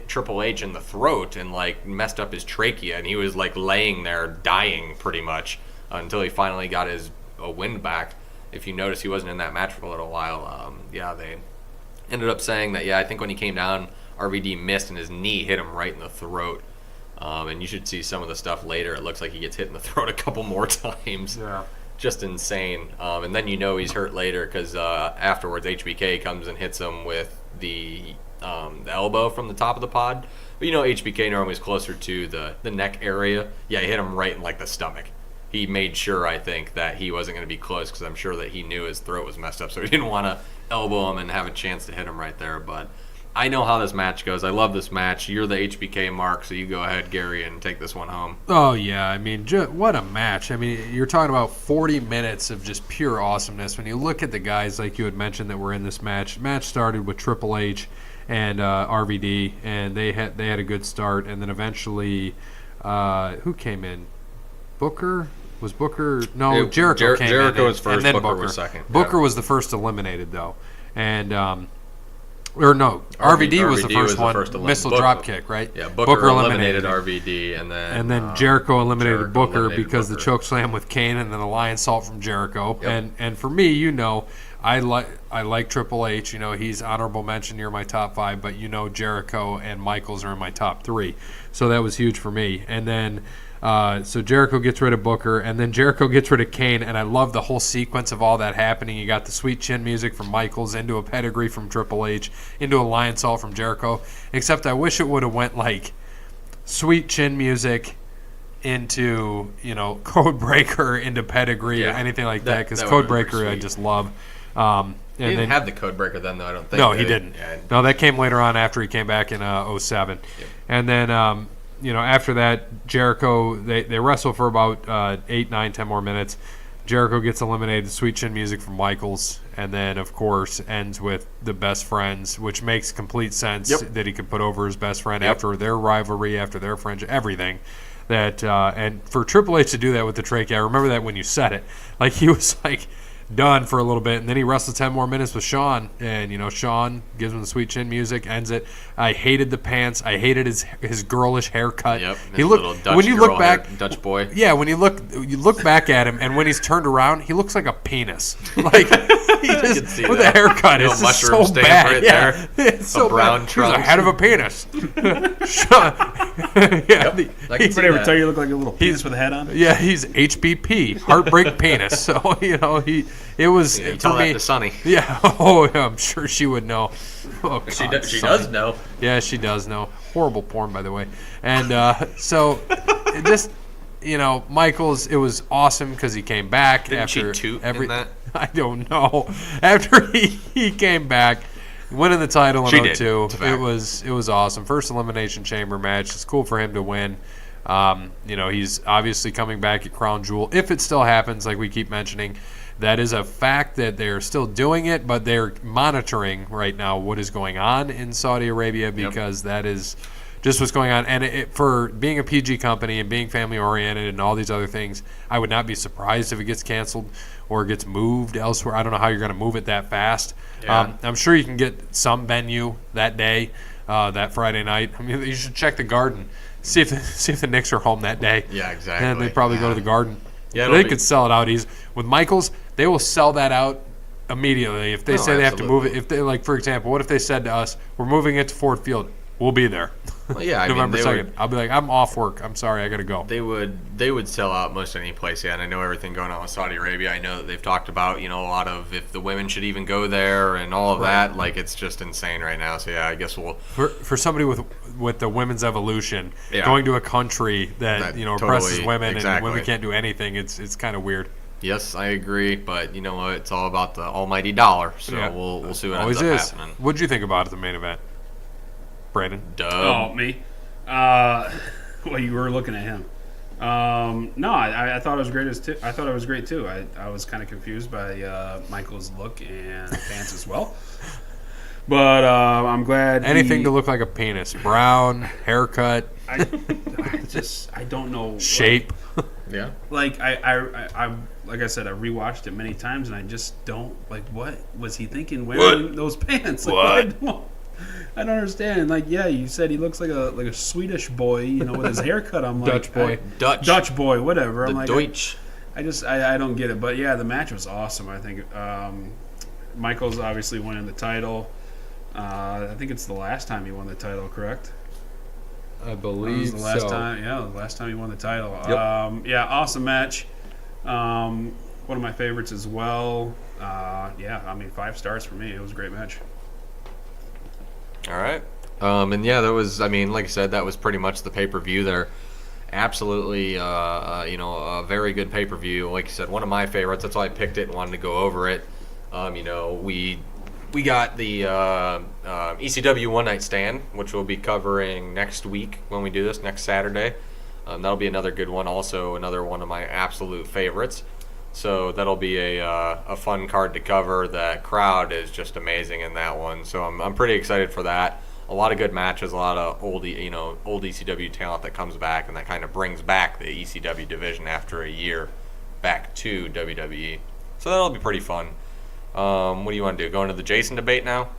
Triple H in the throat and, like, messed up his trachea, and he was, like, laying there dying pretty much until he finally got his wind back. If you notice, he wasn't in that match for a little while. They ended up saying that, I think when he came down, RVD missed and his knee hit him right in the throat. And you should see some of the stuff later. It looks like he gets hit in the throat a couple more times. Yeah. Just insane. And then you know he's hurt later because afterwards HBK comes and hits him with the elbow from the top of the pod. But HBK normally is closer to the neck area. Yeah, he hit him right in like the stomach. He made sure, I think, that he wasn't going to be close because I'm sure that he knew his throat was messed up, so he didn't want to elbow him and have a chance to hit him right there. But I know how this match goes. I love this match. You're the HBK mark, so you go ahead, Gary, and take this one home. Oh, yeah. I mean, what a match. I mean, you're talking about 40 minutes of just pure awesomeness. When you look at the guys, like you had mentioned, that were in this match, the match started with Triple H and RVD, and they had a good start. And then eventually, who came in? Booker? Was Booker? No, Jericho came in. Jericho was first, and then Booker was second. Booker was the first eliminated, though. And RVD was the first one. Missile drop kick, right? Yeah, Booker eliminated RVD, and then Jericho eliminated Booker eliminated because the choke slam with Kane, and then the Lion Salt from Jericho. Yep. And for me, I like Triple H. He's honorable mention near my top 5, but Jericho and Michaels are in my top 3, so that was huge for me. And then. So Jericho gets rid of Booker, and then Jericho gets rid of Kane, and I love the whole sequence of all that happening. You got the sweet chin music from Michaels, into a pedigree from Triple H, into a Lion Salt from Jericho, except I wish it would have went like sweet chin music into, Code Breaker into pedigree or anything like that, because Code Breaker I just love. He didn't have the Code Breaker then, though, I don't think. No, he didn't. Yeah. No, that came later on after he came back in 07. Yep. And then... after that, Jericho, they wrestle for about 8, 9, 10 more minutes. Jericho gets eliminated, sweet chin music from Michaels, and then, of course, ends with the best friends, which makes complete sense that he could put over his best friend after their rivalry, after their friendship, everything. And for Triple H to do that with the trachea, I remember that when you said it. Like, he was, done for a little bit, and then he wrestled 10 more minutes with Shawn, and Shawn gives him the sweet chin music, ends it. I hated the pants. I hated his girlish haircut. Yep, he looked little Dutch when you look back, Dutch boy. Yeah, when you look back at him, and when he's turned around, he looks like a penis. Like he just with the haircut, it's just so bad. There. It's so brown bad. trunks. He's a head of a penis. Anybody ever tell you look like a little penis with a head on? Yeah, he's HBP, heartbreak penis. So it was. You tell that to Sonny. Yeah. Oh, yeah, I'm sure she would know. Oh, God, she does know. Yeah, she does know. Horrible porn, by the way. And so, it just, Michaels, it was awesome because he came back. Didn't after she toot every. In that? I don't know. After he came back, winning the title in 02, it was awesome. First elimination chamber match. It's cool for him to win. He's obviously coming back at Crown Jewel if it still happens, like we keep mentioning. That is a fact that they're still doing it, but they're monitoring right now what is going on in Saudi Arabia because that is just what's going on. And for being a PG company and being family-oriented and all these other things, I would not be surprised if it gets canceled or gets moved elsewhere. I don't know how you're going to move it that fast. Yeah. I'm sure you can get some venue that day, that Friday night. I mean, you should check the Garden, see if the Knicks are home that day. Yeah, exactly. And they probably go to the Garden. Yeah, they could sell it out easy. With Michaels, they will sell that out immediately. If they say they have to move it, if they, like, for example, what if they said to us, we're moving it to Ford Field, we'll be there. Well, yeah, November 2nd. I'll be like, I'm off work. I'm sorry, I got to go. They would sell out most any place, yeah. And I know everything going on with Saudi Arabia. I know that they've talked about, a lot of if the women should even go there and all of that. Like, it's just insane right now. So, yeah, I guess we'll... For somebody with the women's evolution, going to a country that oppresses women and women can't do anything, it's kind of weird. Yes, I agree, but you know what? It's all about the almighty dollar, so we'll see what ends up happening. What'd you think about the main event, Brandon? Oh, me? Well, you were looking at him. No, I thought it was great I thought it was great too. I was kind of confused by Michael's look and pants as well. But I'm glad. Anything to look like a penis. Brown, haircut. I don't know. Shape. Yeah. Like like I said, I rewatched it many times, and I just don't what was he thinking wearing those pants? Like, what? I don't understand. Like, yeah, you said he looks like a Swedish boy, with his haircut. I'm like Dutch boy, whatever. I'm like Deutsch. I don't get it, but yeah, the match was awesome. I think Michaels obviously winning the title. I think it's the last time he won the title, correct? I believe the last time. Yeah, the last time he won the title. Yep. Yeah, awesome match. One of my favorites as well. 5 stars for me. It was a great match. All right. And yeah, that was, I mean, like I said, that was pretty much the pay-per-view there. Absolutely, a very good pay-per-view. Like you said, one of my favorites. That's why I picked it and wanted to go over it. We got the ECW One Night Stand, which we'll be covering next week when we do this, next Saturday. That'll be another good one. Also, another one of my absolute favorites. So that'll be a fun card to cover. The crowd is just amazing in that one. So I'm pretty excited for that. A lot of good matches, a lot of old ECW talent that comes back, and that kind of brings back the ECW division after a year back to WWE. So that'll be pretty fun. What do you want to do? Go into the Jason debate now?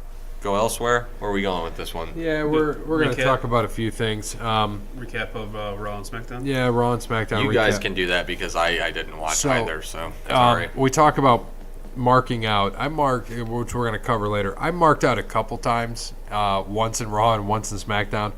Go elsewhere? Where are we going with this one? Yeah, we're going to talk about a few things. Recap of Raw and SmackDown? Yeah, Raw and SmackDown You recap. guys can do that because I didn't watch either, so that's all right. We talk about marking out. I marked, which we're going to cover later. I marked out a couple times, once in Raw and once in SmackDown.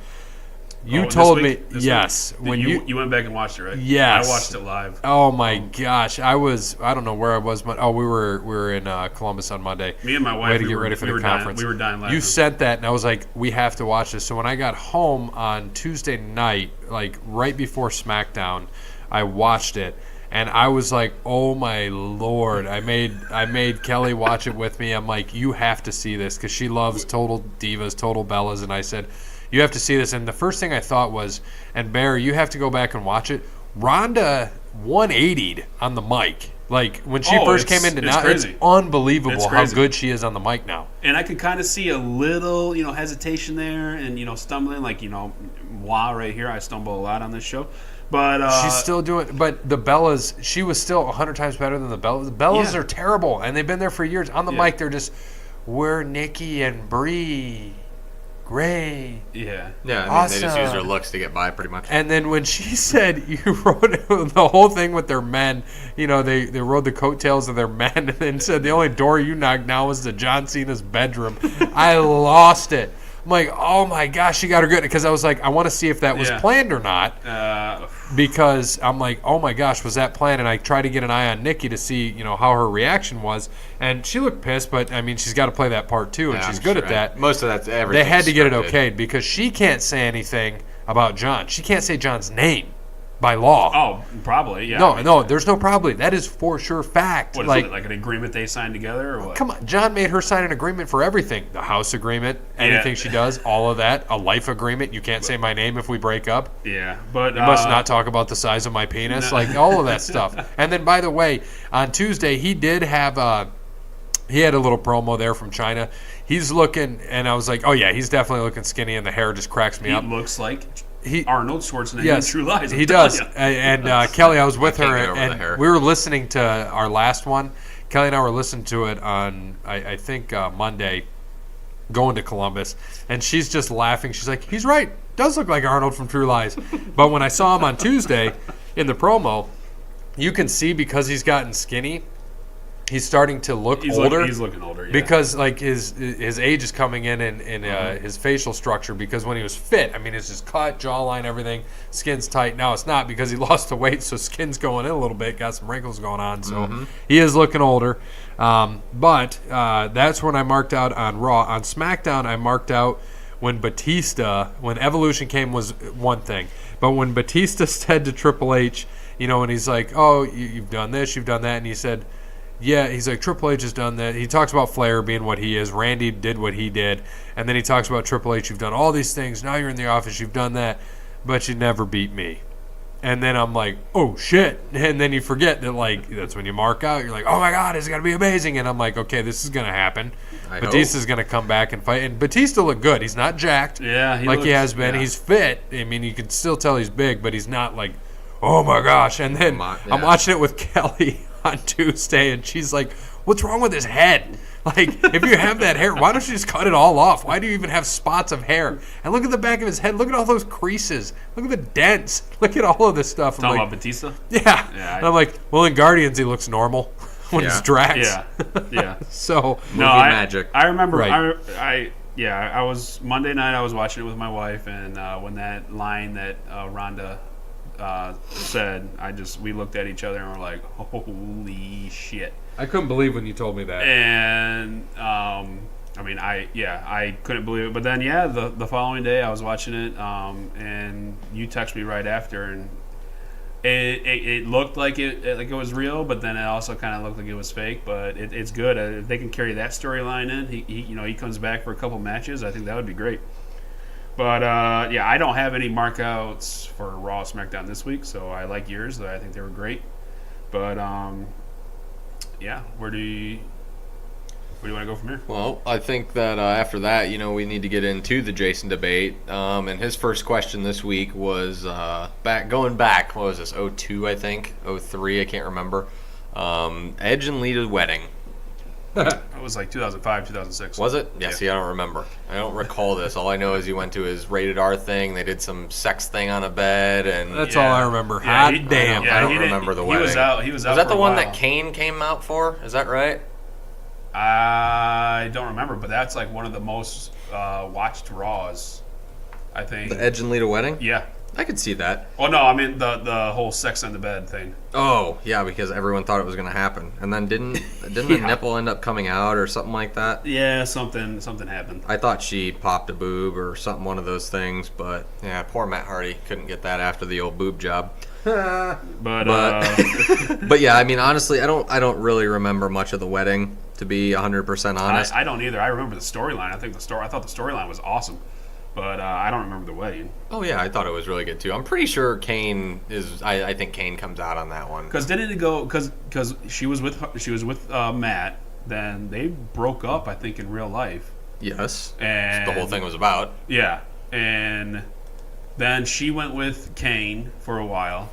You told me, yes. When you went back and watched it, right? Yes. I watched it live. Oh my gosh, I don't know where I was. We were in Columbus on Monday. Me and my wife, way to get ready for the conference. We were dying laughing. You sent that, and I was like, we have to watch this. So when I got home on Tuesday night, like right before SmackDown, I watched it, and I was like, oh my Lord. I made Kelly watch it with me. I'm like, you have to see this because she loves Total Divas, Total Bellas, and I said, you have to see this. And the first thing I thought was, and Bear, you have to go back and watch it, Ronda 180'd on the mic. Like, when she first came into now, it's unbelievable how good she is on the mic now. And I could kind of see a little, hesitation there and, stumbling. Like, right here, I stumble a lot on this show. But she's still doing. But the Bellas, she was still 100 times better than the Bellas. The Bellas are terrible, and they've been there for years. On the mic, they're just, we're Nikki and Brie. Great. Yeah. Yeah, I mean, awesome. They just use their looks to get by pretty much. And then when she said you wrote the whole thing with their men, they rode the coattails of their men and then said the only door you knocked now was to John Cena's bedroom. I lost it. I'm like, oh my gosh, she got her good. Because I was like, I want to see if that was planned or not. Because I'm like, oh my gosh, was that planned? And I tried to get an eye on Nikki to see, how her reaction was. And she looked pissed, but I mean, she's got to play that part too, and she's good at that. Most of that's everything. They had to get it okayed because she can't say anything about John. She can't say John's name by law. Oh, probably, yeah. No, there's no probably. That is for sure fact. What is it, like an agreement they signed together or what? Come on, John made her sign an agreement for everything. The house agreement, anything she does, all of that. A life agreement. You can't say my name if we break up. Yeah, but... You must not talk about the size of my penis. Like, all of that stuff. And then, by the way, on Tuesday, he did have... he had a little promo there from China. He's looking, and I was like, oh yeah, he's definitely looking skinny, and the hair just cracks me up. He looks like... Arnold Schwarzenegger in True Lies. He does. And Kelly, I was with her, and we were listening to our last one. Kelly and I were listening to it on, I think, Monday, going to Columbus. And she's just laughing. She's like, he's right. Does look like Arnold from True Lies. But when I saw him on Tuesday in the promo, you can see because he's gotten skinny, he's starting to look older. He's looking older, yeah. Because like his age is coming in his facial structure. Because when he was fit, I mean, it's just cut, jawline, everything, skin's tight. Now it's not because he lost the weight, so skin's going in a little bit, got some wrinkles going on. So he is looking older. But that's when I marked out on Raw. On SmackDown, I marked out when Evolution came was one thing. But when Batista said to Triple H, and he's like, oh, you've done this, you've done that, and he said, yeah, he's like, Triple H has done that. He talks about Flair being what he is. Randy did what he did. And then he talks about Triple H, you've done all these things. Now you're in the office, you've done that. But you never beat me. And then I'm like, oh, shit. And then you forget that, like, that's when you mark out. You're like, oh, my God, it's going to be amazing. And I'm like, okay, this is going to happen. Batista's going to come back and fight. And Batista looked good. He's not jacked he has been. Yeah. He's fit. I mean, you can still tell he's big, but he's not like, oh, my gosh. And then I'm watching it with Kelly on Tuesday, and she's like, what's wrong with his head? Like, if you have that hair, why don't you just cut it all off? Why do you even have spots of hair? And look at the back of his head. Look at all those creases. Look at the dents. Look at all of this stuff. Talking about Batista? Yeah. And I'm like, well, in Guardians, he looks normal when he's Drax. Yeah. So, magic. I remember, right. I was, Monday night, I was watching it with my wife, and when that line that Ronda said, we looked at each other and we're like, holy shit. I couldn't believe when you told me that. And I mean, I couldn't believe it. But then, the following day I was watching it, and you texted me right after, and it looked like it was real, but then it also kind of looked like it was fake. But it's good if they can carry that storyline in. He comes back for a couple matches. I think that would be great. But I don't have any markouts for Raw, SmackDown this week, so I like yours. I think they were great. But where do you want to go from here? Well, I think that after that, we need to get into the Jason debate. And his first question this week was going back. What was this? 02, I think. 03, I can't remember. Edge and Lita's wedding. It was like 2005, 2006. Was it? Yeah, Yeah. see, I don't remember. I don't recall this. All I know is he went to his rated R thing. They did some sex thing on a bed, and That's all I remember. Yeah, Hot he- damn. I don't he didn't- remember the He wedding. was out. He was out. Was that for the a one while. that Kane came out for? Is that right? I don't remember, but that's like one of the most watched Raws, I think. The Edge and Lita wedding? Yeah. I could see that. Oh no, I mean the whole sex on the bed thing. Oh, yeah, because everyone thought it was going to happen. And then didn't the nipple end up coming out or something like that? Yeah, something happened. I thought she popped a boob or something, one of those things, but yeah, poor Matt Hardy couldn't get that after the old boob job. But But yeah, I mean, honestly, I don't really remember much of the wedding, to be 100% honest. I don't either. I remember the storyline. I thought the storyline was awesome, but I don't remember the wedding. Oh yeah, I thought it was really good too. I'm pretty sure Kane is. I think Kane comes out on that one. Because didn't it go? Because she was with Matt. Then they broke up. I think in real life. Yes, And the whole thing was about. Yeah, and then she went with Kane for a while,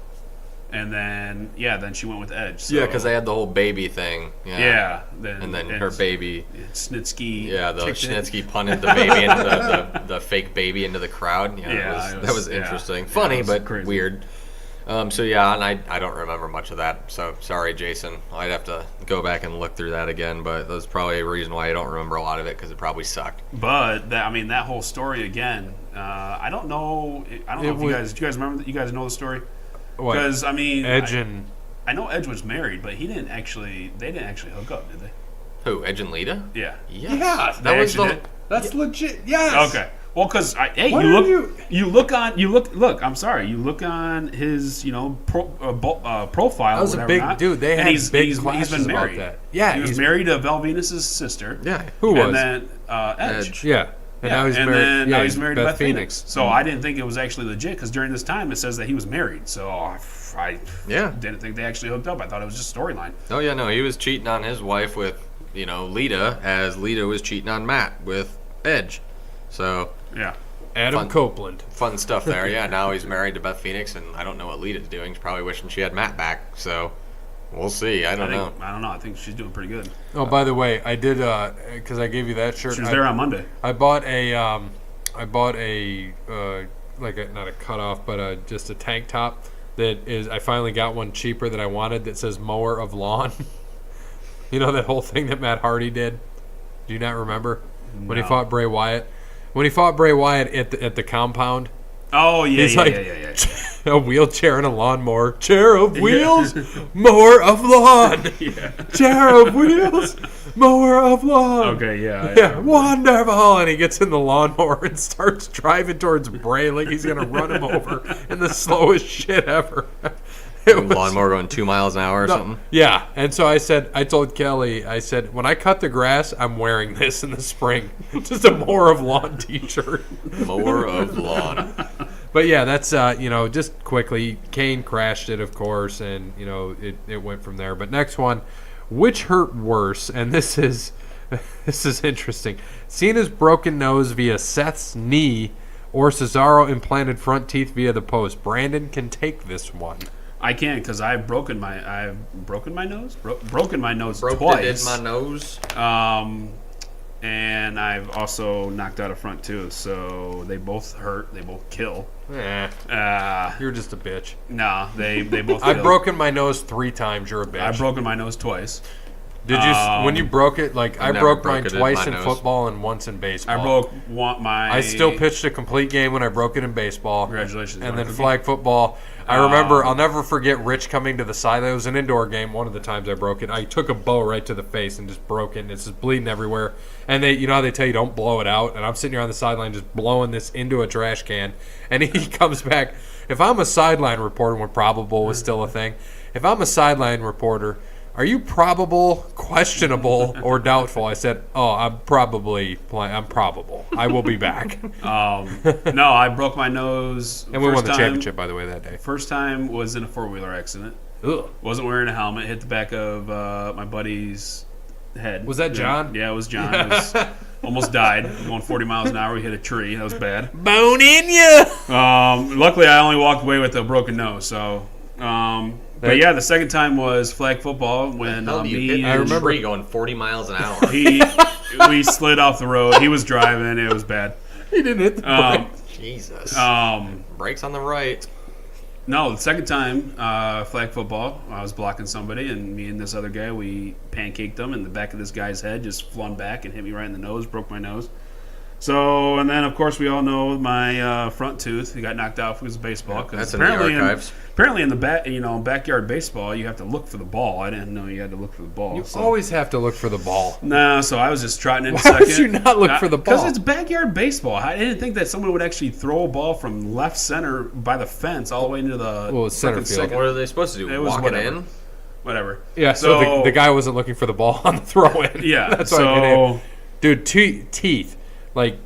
and then she went with Edge. So, Yeah, because they had the whole baby thing. yeah. And then her baby. Snitsky. Yeah, the kicked in. Schnitsky punted the baby into the fake baby into the crowd. Yeah, Yeah, that was yeah. interesting. Yeah, Funny, it was but crazy. weird. And I don't remember much of that. So sorry, Jason. I'd have to go back and look through that again. But that's probably a reason why I don't remember a lot of it, because it probably sucked. But that whole story again. I don't know. I don't know if you guys. Do you guys remember? You guys know the story? What? Because Edge and I know Edge was married, but they didn't actually hook up, did they? Who? Edge and Lita? Yeah. Yeah, They actually did? That's legit. Yes. Okay. Well, because hey, Why you did look. I'm sorry. You look on his, profile. That was or a whatever big not, dude. They and had he's big been clashes about married. that. Yeah, he was he's- married to Val Venus's sister. Yeah. Who was? And then Edge. Yeah. And now he's married. Then yeah, now he's married to Beth Phoenix. Phoenix. So I didn't think it was actually legit, because during this time it says that he was married. So I didn't think they actually hooked up. I thought it was just storyline. Oh yeah, no, he was cheating on his wife with, Lita, as Lita was cheating on Matt with Edge. So Yeah. Adam Fun. Copeland. fun stuff there. Yeah, now he's married to Beth Phoenix, and I don't know what Lita's doing. She's probably wishing she had Matt back. So we'll see. I don't know. I don't know. I think she's doing pretty good. Oh, by the way, I did because I gave you that shirt. She was there on Monday. I bought a like not a cutoff, but just a tank top that is. I finally got one cheaper that I wanted that says "mower of lawn." You know that whole thing that Matt Hardy did. Do you not remember when he No. fought Bray Wyatt? When he fought Bray Wyatt at the compound, Oh yeah, he's yeah, like yeah. a wheelchair and a lawnmower. Chair of wheels, mower of lawn. Yeah. Chair of wheels, mower of lawn. Okay, yeah. Yeah, wonderful. And he gets in the lawnmower and starts driving towards Bray like he's going to run him over in the slowest shit ever. It was- Lawnmower going 2 miles an hour or something. Yeah, and so I told Kelly, I said, when I cut the grass, I'm wearing this in the spring. Just a mower of lawn t-shirt. Mower of lawn. But yeah, that's, just quickly, Kane crashed it, of course, and, it went from there. But next one, which hurt worse? And this is interesting. Cena's broken nose via Seth's knee or Cesaro implanted front teeth via the post. Brandon can take this one. I can, because I've broken my nose. Broken my nose Broke twice. my nose. And I've also knocked out a front tooth. So they both hurt. They both kill. You're just a bitch. Nah, they both. I've kill. broken my nose 3 times. You're a bitch. I've broken my nose twice. Did you when you broke it? Like I never broke broke mine it in twice my in nose. football and once in baseball. I broke my. I still pitched a complete game when I broke it in baseball. Congratulations. And then flag football. I remember, I'll never forget Rich coming to the side. It was an indoor game. One of the times I broke it, I took a bow right to the face and just broke it. And it's just bleeding everywhere. And you know how they tell you don't blow it out. And I'm sitting here on the sideline just blowing this into a trash can. And he comes back. If I'm a sideline reporter, when probable was still a thing, if I'm a sideline reporter, are you probable, questionable, or doubtful? I said, I'm probably playing. I'm probable. I will be back. No, I broke my nose. And we won the time- championship, by the way, that day. First time was in a 4-wheeler accident. Ugh. Wasn't wearing a helmet. Hit the back of my buddy's head. Was that John? Yeah, it was John. It was, almost died. Going 40 miles an hour. We hit a tree. That was bad. Bone in ya! Luckily, I only walked away with a broken nose. So, but yeah, the second time was flag football when Hell, you me hit I and remember- a tree going 40 miles an hour. we slid off the road. He was driving. It was bad. He didn't hit the Jesus. Brakes on the right. No, the second time, flag football, I was blocking somebody, and me and this other guy, we pancaked him, and the back of this guy's head just flung back and hit me right in the nose, broke my nose. So, and then, of course, we all know my front tooth. He got knocked out because of baseball. Cause That's in the archives. Apparently, in the backyard baseball, you have to look for the ball. I didn't know you had to look for the ball. You so. always have to look for the ball. No, so I was just trotting in Why second. would you not look for the ball? Because it's backyard baseball. I didn't think that someone would actually throw a ball from left center by the fence all the way into the Well, it's center frickin' field. second. What are they supposed to do? It was Walk it whatever. in? Whatever. Yeah, so the guy wasn't looking for the ball on the throw-in. Yeah, That's why I hit him. Dude, teeth. Like,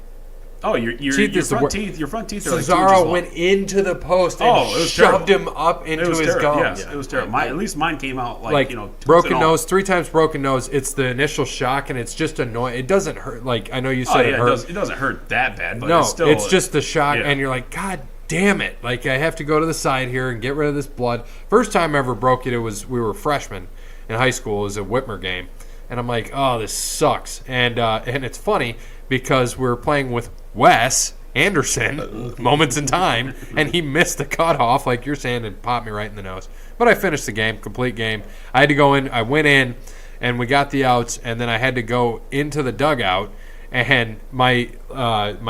Oh, your Teeth is the front wor- teeth. Your front teeth are like 2 inches Cesaro long. went into the post and Oh, it was shoved terrible. him up into It was his terrible. gums. Yes, it was terrible. At least mine came out Like, 2 broken and all. nose, 3 times broken nose. It's the initial shock, and it's just annoying. It doesn't hurt. Like, I know you Oh said yeah, it it, hurt. doesn't hurt that bad, but No, it's still. it's just the shock, yeah. and you're like, God damn it! Like, I have to go to the side here and get rid of this blood. First time I ever broke it, we were freshmen in high school. It was a Whitmer game, and I'm like, oh, this sucks. And it's funny because we were playing with Wes Anderson, moments in time, and he missed the cutoff, like you're saying, and popped me right in the nose. But I finished the game, complete game. I had to go in. I went in, and we got the outs, and then I had to go into the dugout. And my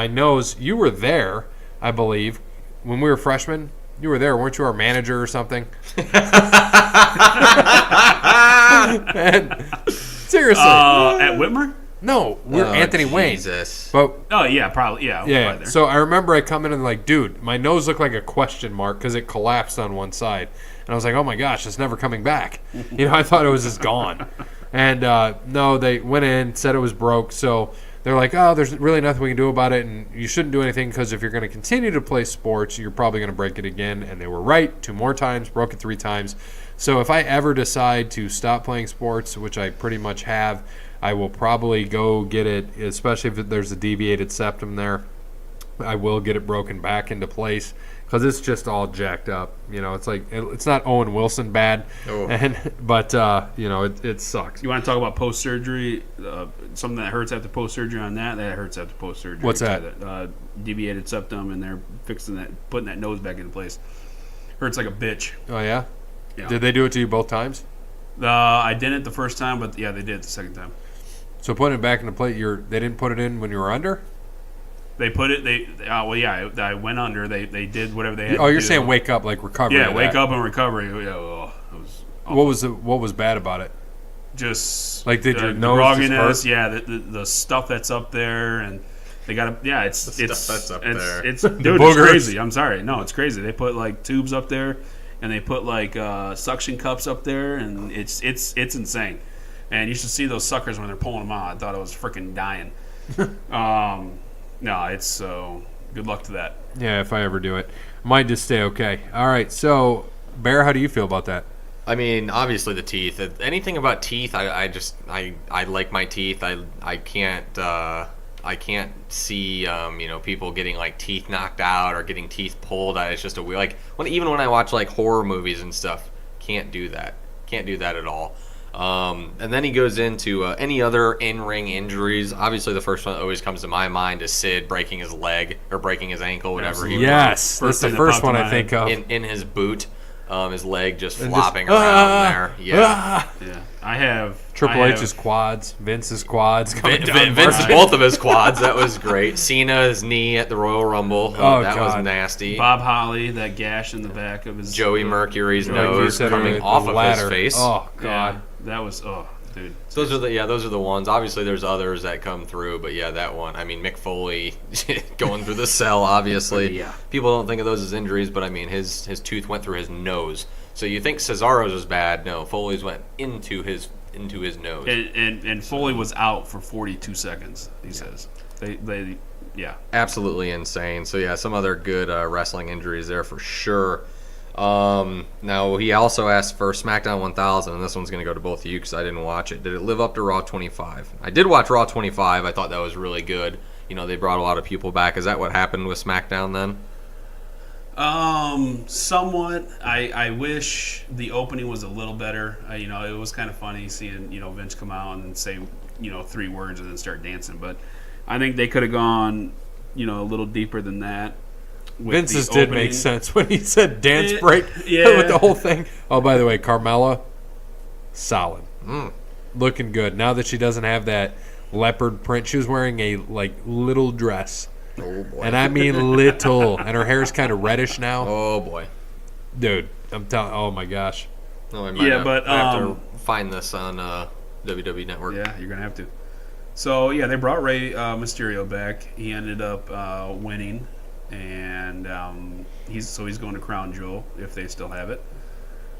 nose, you were there, I believe, when we were freshmen. You were there, weren't you? Our manager or something. And seriously, at Whitmer. no, we're Anthony Wayne. Jesus. But Oh yeah, probably yeah. yeah, Probably there. so I remember I come in and like, dude, my nose looked like a question mark because it collapsed on one side, and I was like, oh my gosh, it's never coming back. I thought it was just gone, and no, they went in, said it was broke, so they're like, oh, there's really nothing we can do about it, and you shouldn't do anything because if you're going to continue to play sports, you're probably going to break it again, and they were right. 2 more times, broke it 3 times. So if I ever decide to stop playing sports, which I pretty much have, I will probably go get it, especially if there's a deviated septum there. I will get it broken back into place because it's just all jacked up. It's like it's not Owen Wilson bad, Oh. but it sucks. You want to talk about post surgery? Something that hurts after post surgery on that hurts after post surgery. What's that? Deviated septum, and they're fixing that, putting that nose back into place. Hurts like a bitch. Oh yeah? Yeah. Did they do it to you both times? I didn't the first time, but yeah, they did it the second time. So putting it back into plate, they didn't put it in when you were under? They put it. I went under. They did whatever they had. Oh, to you're do. saying wake up, like recovery. Yeah, of wake that. up and recovery. Yeah, it was What was bad about it? just Like, did the, your the nose just grogginess, hurt? yeah, the stuff that's up there, and they got to, yeah, it's stuff that's up there. It's dude, it's boogers. crazy. I'm sorry, no, it's crazy. They put like tubes up there, and they put like suction cups up there, and it's insane. And you should see those suckers when they're pulling them out. I thought I was freaking dying. No, it's so good luck to that. Yeah, if I ever do it. Might just stay okay. All right, so, Bear, how do you feel about that? I mean, obviously the teeth. Anything about teeth, I like my teeth. I can't see people getting like teeth knocked out or getting teeth pulled. It's just even when I watch like horror movies and stuff, can't do that. Can't do that at all. And then he goes into any other in-ring injuries. Obviously, the first one that always comes to my mind is Sid breaking his leg or breaking his ankle, whatever he Yes, First that's the thing that first popped one in I my think head. of. in his boot. His leg just And flopping just, around there. Yeah. Yeah, I have Triple I H's quads, Vince's quads. Coming down Vince, March. both of his quads. That was great. Cena's knee at the Royal Rumble. Oh, that God. was nasty. Bob Holly, that gash in the back of his Joey Mercury's Like you nose said coming earlier, off the of ladder. his face. Oh, Yeah, God. that was dude. Those are the ones. Obviously, there's others that come through, but yeah, that one. I mean, Mick Foley going through the cell. Obviously, Yeah. people don't think of those as injuries, but I mean, his tooth went through his nose. So you think Cesaro's was bad? No, Foley's went into his nose. And Foley was out for 42 seconds. He says they yeah. Absolutely insane. So yeah, some other good wrestling injuries there for sure. Now he also asked for SmackDown 1000, and this one's going to go to both of you because I didn't watch it. Did it live up to Raw 25? I did watch Raw 25. I thought that was really good. You know, they brought a lot of people back. Is that what happened with SmackDown then? Somewhat. I wish the opening was a little better. It was kind of funny seeing Vince come out and say 3 words and then start dancing. But I think they could have gone a little deeper than that. with Vince's the did opening. make sense when he said dance break yeah. with the whole thing. Oh, by the way, Carmella, solid. Mm. Looking good. Now that she doesn't have that leopard print, she was wearing a little dress. Oh boy. And I mean little. And her hair's kind of reddish now. Oh boy. Dude, I'm telling oh my gosh. Oh, I might Yeah, have, but, I have to find this on WWE Network. Yeah, you're gonna have to. So yeah, they brought Rey Mysterio back. He ended up winning, and he's going to Crown Jewel if they still have it.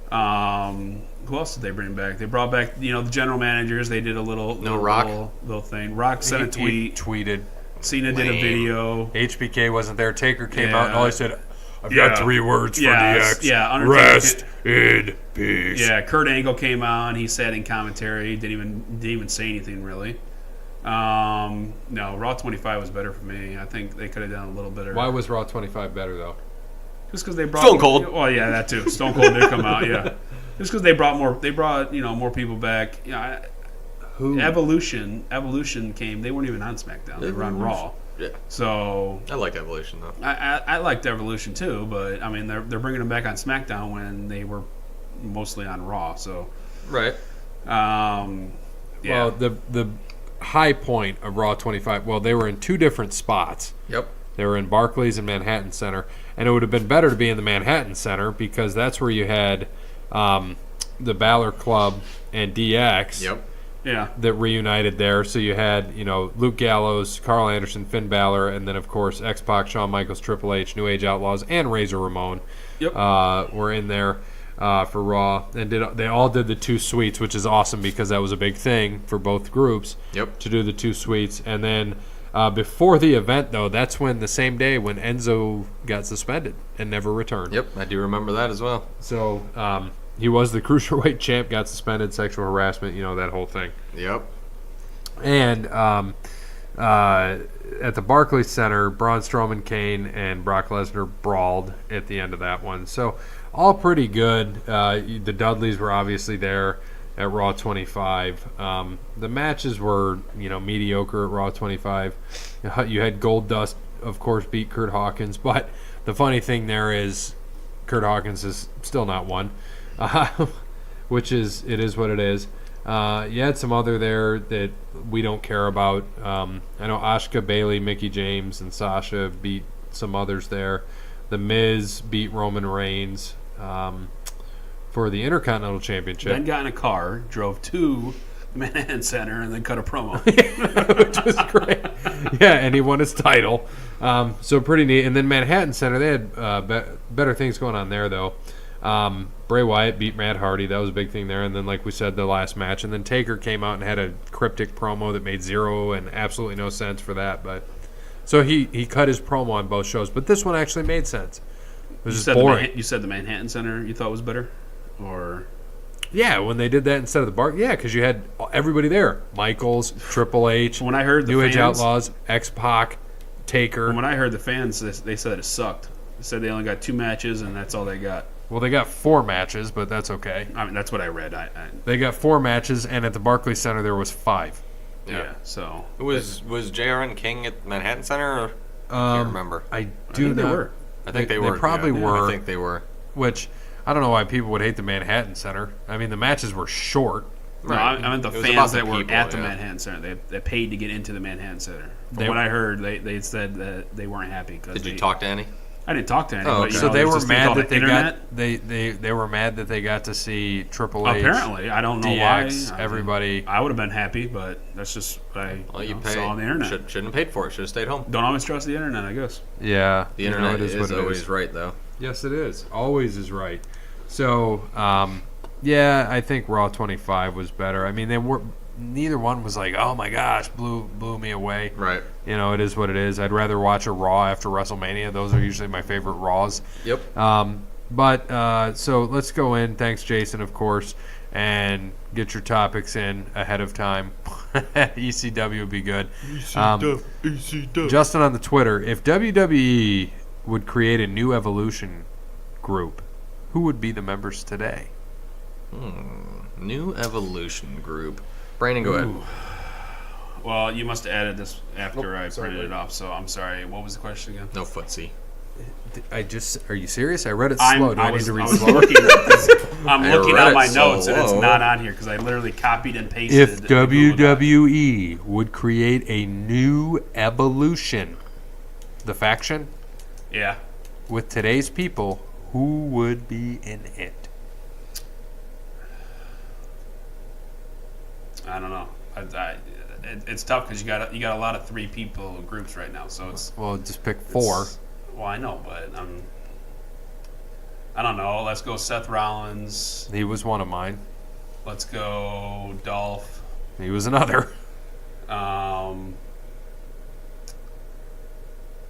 Who else did they bring back? They brought back the general managers. They did a little Rock? little thing. Rock sent a He tweet. tweeted. Cena did a Lame. video. HBK wasn't there. Taker came Yeah. out and all he said, I've Yeah. got 3 words for Yeah, DX. yeah, Undertaker Rest in peace. Yeah, Kurt Angle came out and he sat in commentary. Didn't even say anything really. No, Raw 25 was better for me. I think they could have done a little better. Why was Raw 25 better, though? Just because they brought Stone Cold. Well, yeah, that too. Stone Cold did come out. Yeah, just because they brought more. They brought more people back. Yeah, Who? Evolution came. They weren't even on SmackDown. They were on Raw. Yeah. So I like Evolution though. I liked Evolution too, but I mean they're bringing them back on SmackDown when they were mostly on Raw. So Right. yeah. Well, the high point of Raw 25, well, they were in 2 different spots. Yep. They were in Barclays and Manhattan Center. And it would have been better to be in the Manhattan Center because that's where you had the Balor Club and DX Yep. yeah. that reunited there. So you had, Luke Gallows, Carl Anderson, Finn Balor, and then, of course, X-Pac, Shawn Michaels, Triple H, New Age Outlaws, and Razor Ramon Yep. were in there for Raw. And they all did the 2 suites, which is awesome because that was a big thing for both groups Yep. to do the 2 suites. And then before the event, though, that's when the same day when Enzo got suspended and never returned. Yep. I do remember that as well. So he was the Cruiserweight champ, got suspended, sexual harassment, that whole thing. Yep. And at the Barclays Center, Braun Strowman, Kane, and Brock Lesnar brawled at the end of that one. So all pretty good. The Dudleys were obviously there at Raw 25. The matches were, mediocre at Raw 25. You had Goldust, of course, beat Kurt Hawkins. But the funny thing there is Kurt Hawkins is still not won, which is what it is. You had some other there that we don't care about. I know Asuka, Bayley, Mickie James, and Sasha beat some others there. The Miz beat Roman Reigns for the Intercontinental Championship. Then got in a car, drove to the Manhattan Center, and then cut a promo. Which was great. Yeah, and he won his title. So pretty neat. And then Manhattan Center, they had better things going on there, though. Bray Wyatt beat Matt Hardy. That was a big thing there. And then, like we said, the last match. And then Taker came out and had a cryptic promo that made zero and absolutely no sense for that. But so he cut his promo on both shows. But this one actually made sense. It was just boring. You said the Manhattan Center you thought was better? Or Yeah, when they did that instead of the bar. Yeah, because you had everybody there. Michaels, Triple H, when I heard the New Age fans, Outlaws, X-Pac, Taker. when I heard the fans, they said it sucked. They said they only got 2 matches and that's all they got. Well, they got 4 matches, but that's okay. I mean, that's what I read. They got 4 matches, and at the Barclays Center there was 5. Yeah. So Was JR and King at Manhattan Center? Or? I can't remember. I I do think they not. were. I think they were. They probably yeah. were. I think they were. Which I don't know why people would hate the Manhattan Center. I mean, the matches were short. No, I meant the It was fans about the that were people, at the yeah. Manhattan Center. They paid to get into the Manhattan Center. From They- what I heard, they said that they weren't happy. Did you talk to any? I didn't talk to anyone. Oh, but, okay. you So know, they there's were this thing mad called that the they internet. got they were mad that they got to see Triple H. Apparently, I don't know DX, why. everybody. I would have been happy, but that's just what I Well, you saw on the internet. Shouldn't have paid for it. Should have stayed home. Don't always trust the internet, I guess. Yeah, The you know, internet it is is what it always is. right, though. Yes, it is. Always is right. So, yeah, I think Raw 25 was better. I mean, neither one was like, oh my gosh, blew me away. Right. You know, it is what it is. I'd rather watch a Raw after WrestleMania. Those are usually my favorite Raws. Yep. So let's go in. Thanks, Jason, of course, and get your topics in ahead of time. ECW would be good. ECW. Justin on the Twitter, if WWE would create a new Evolution group, who would be the members today? New Evolution group. Brandon, go ahead. Ooh. Well, you must have added this after I sorry, printed it buddy. off, so I'm sorry. What was the question again? No footsie. Are you serious? I read it slow. Do I need to read I was slower? looking, 'cause I'm I looking read at it my so notes and it's low. not on here because I literally copied and pasted. If the Google Doc. WWE would create a new Evolution, the faction, Yeah. with today's people, who would be in it? I don't know. It's tough because you got a lot of 3 people groups right now, so it's. Well, just pick 4. Well, I know, but I don't know. Let's go Seth Rollins. He was one of mine. Let's go Dolph. He was another.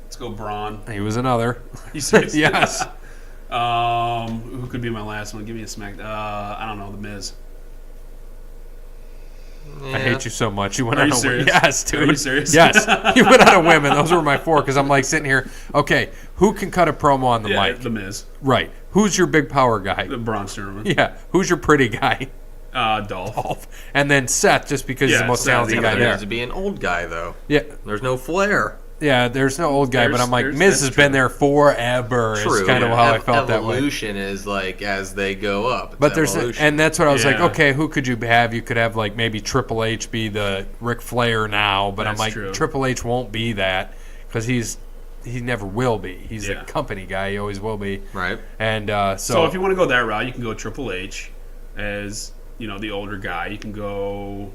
Let's go Braun. He was another. You serious? Yes. Who could be my last one? Give me a smack. I don't know. The Miz. I hate you so much. You went Are on you a serious? Yes, dude. Are you serious? Yes. You went on a whim, and those were my 4 because I'm like sitting here. Okay, who can cut a promo on the Yeah, mic? the Miz. Right. Who's your big power guy? The Braun Strowman. Yeah. Who's your pretty guy? Dolph. And then Seth, just because he's the Yeah, most Seth, talented yeah, guy There there. needs to be an old guy, though. Yeah. There's no flair. Yeah, there's no old guy, but I'm like, There's- Miz that's has been true. there forever. True. Is kind of how I felt that way. Evolution is like as they go up. It's But there's, evolution. and that's what I was like. Yeah. Okay, who could you have? You could have like maybe Triple H be the Ric Flair now, but I'm That's like true. Triple H won't be that because he never will be. He's Yeah. a company guy. He always will be. right. And So if you want to go that route, you can go Triple H as the older guy. You can go.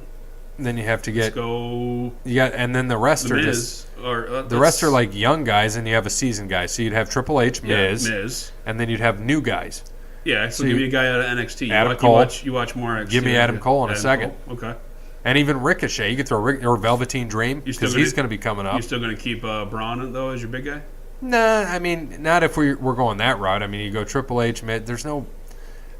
then you have to Let's get go. and then the rest The are Miz. just Or the rest are like young guys, and you have a seasoned guy. So you'd have Triple H, Miz, Miz. and then you'd have new guys. Yeah, so So give you- me a guy out of NXT. Adam Cole. You watch more NXT. Give me Adam Cole in a Adam second. Cole? Okay. And even Ricochet, you could throw or Velveteen Dream You still because gonna- he's going to be coming up. You still going to keep Braun though as your big guy? Nah, I mean, not if we're going that route. I mean, you go Triple H, mid. There's no.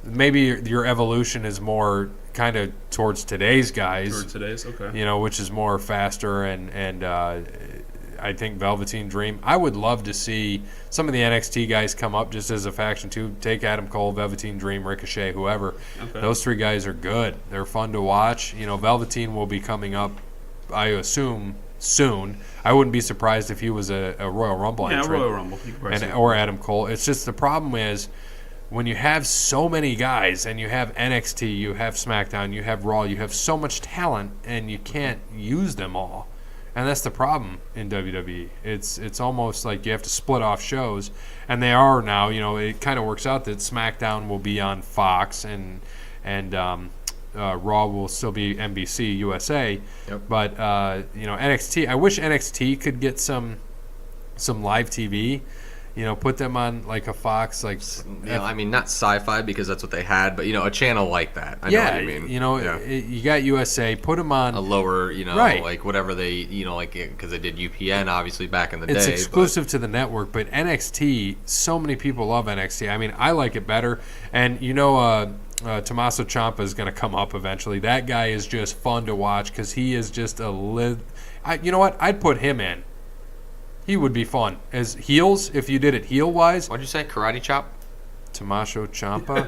Maybe your evolution is more kind of towards today's guys, For today's, okay. which is more faster and I think Velveteen Dream. I would love to see some of the NXT guys come up just as a faction too. Take Adam Cole, Velveteen Dream, Ricochet, whoever. Okay. Those 3 guys are good. They're fun to watch. Velveteen will be coming up, I assume, soon. I wouldn't be surprised if he was a Royal Rumble Yeah, entrant. Royal Rumble. You can probably say Or Adam Cole. It's just the problem is when you have so many guys and you have NXT, you have SmackDown, you have Raw, you have so much talent and you can't use them all. And that's the problem in WWE. It's almost like you have to split off shows, and they are now. It kind of works out that SmackDown will be on Fox and Raw will still be NBC USA. Yep. But NXT. I wish NXT could get some live TV. Put them on like a Fox, like I mean, not sci-fi because that's what they had, but a channel like that. I know what you mean. Yeah. You got USA. Put them on. A lower, Right. like whatever they, like because they did UPN obviously back in the It's day. exclusive to the network, but NXT. So many people love NXT. I mean, I like it better. And Tommaso Ciampa is going to come up eventually. That guy is just fun to watch because he is just you know what? I'd put him in. He would be fun as heels if you did it heel wise. What'd you say? Karate chop? Tommaso Ciampa.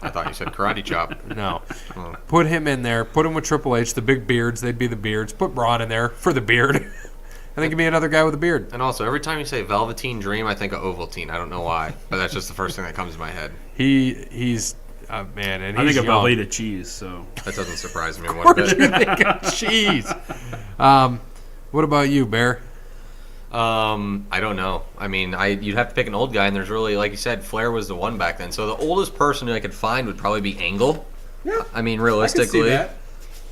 I thought you said karate chop. No. Oh. Put him in there. Put him with Triple H. The big beards. They'd be the beards. Put Braun in there for the beard. I think it'd be another guy with a beard. And also, every time you say Velveteen Dream, I think of Ovaltine. I don't know why, but that's just the first thing that comes to my head. He's man, and I he's think of young. Velveeta cheese. So That doesn't surprise me one Where'd bit. you think of cheese? What about you, Bear? I don't know. I mean, you'd have to pick an old guy, and there's really, like you said, Flair was the one back then. So the oldest person I could find would probably be Angle. Yeah, I mean, realistically,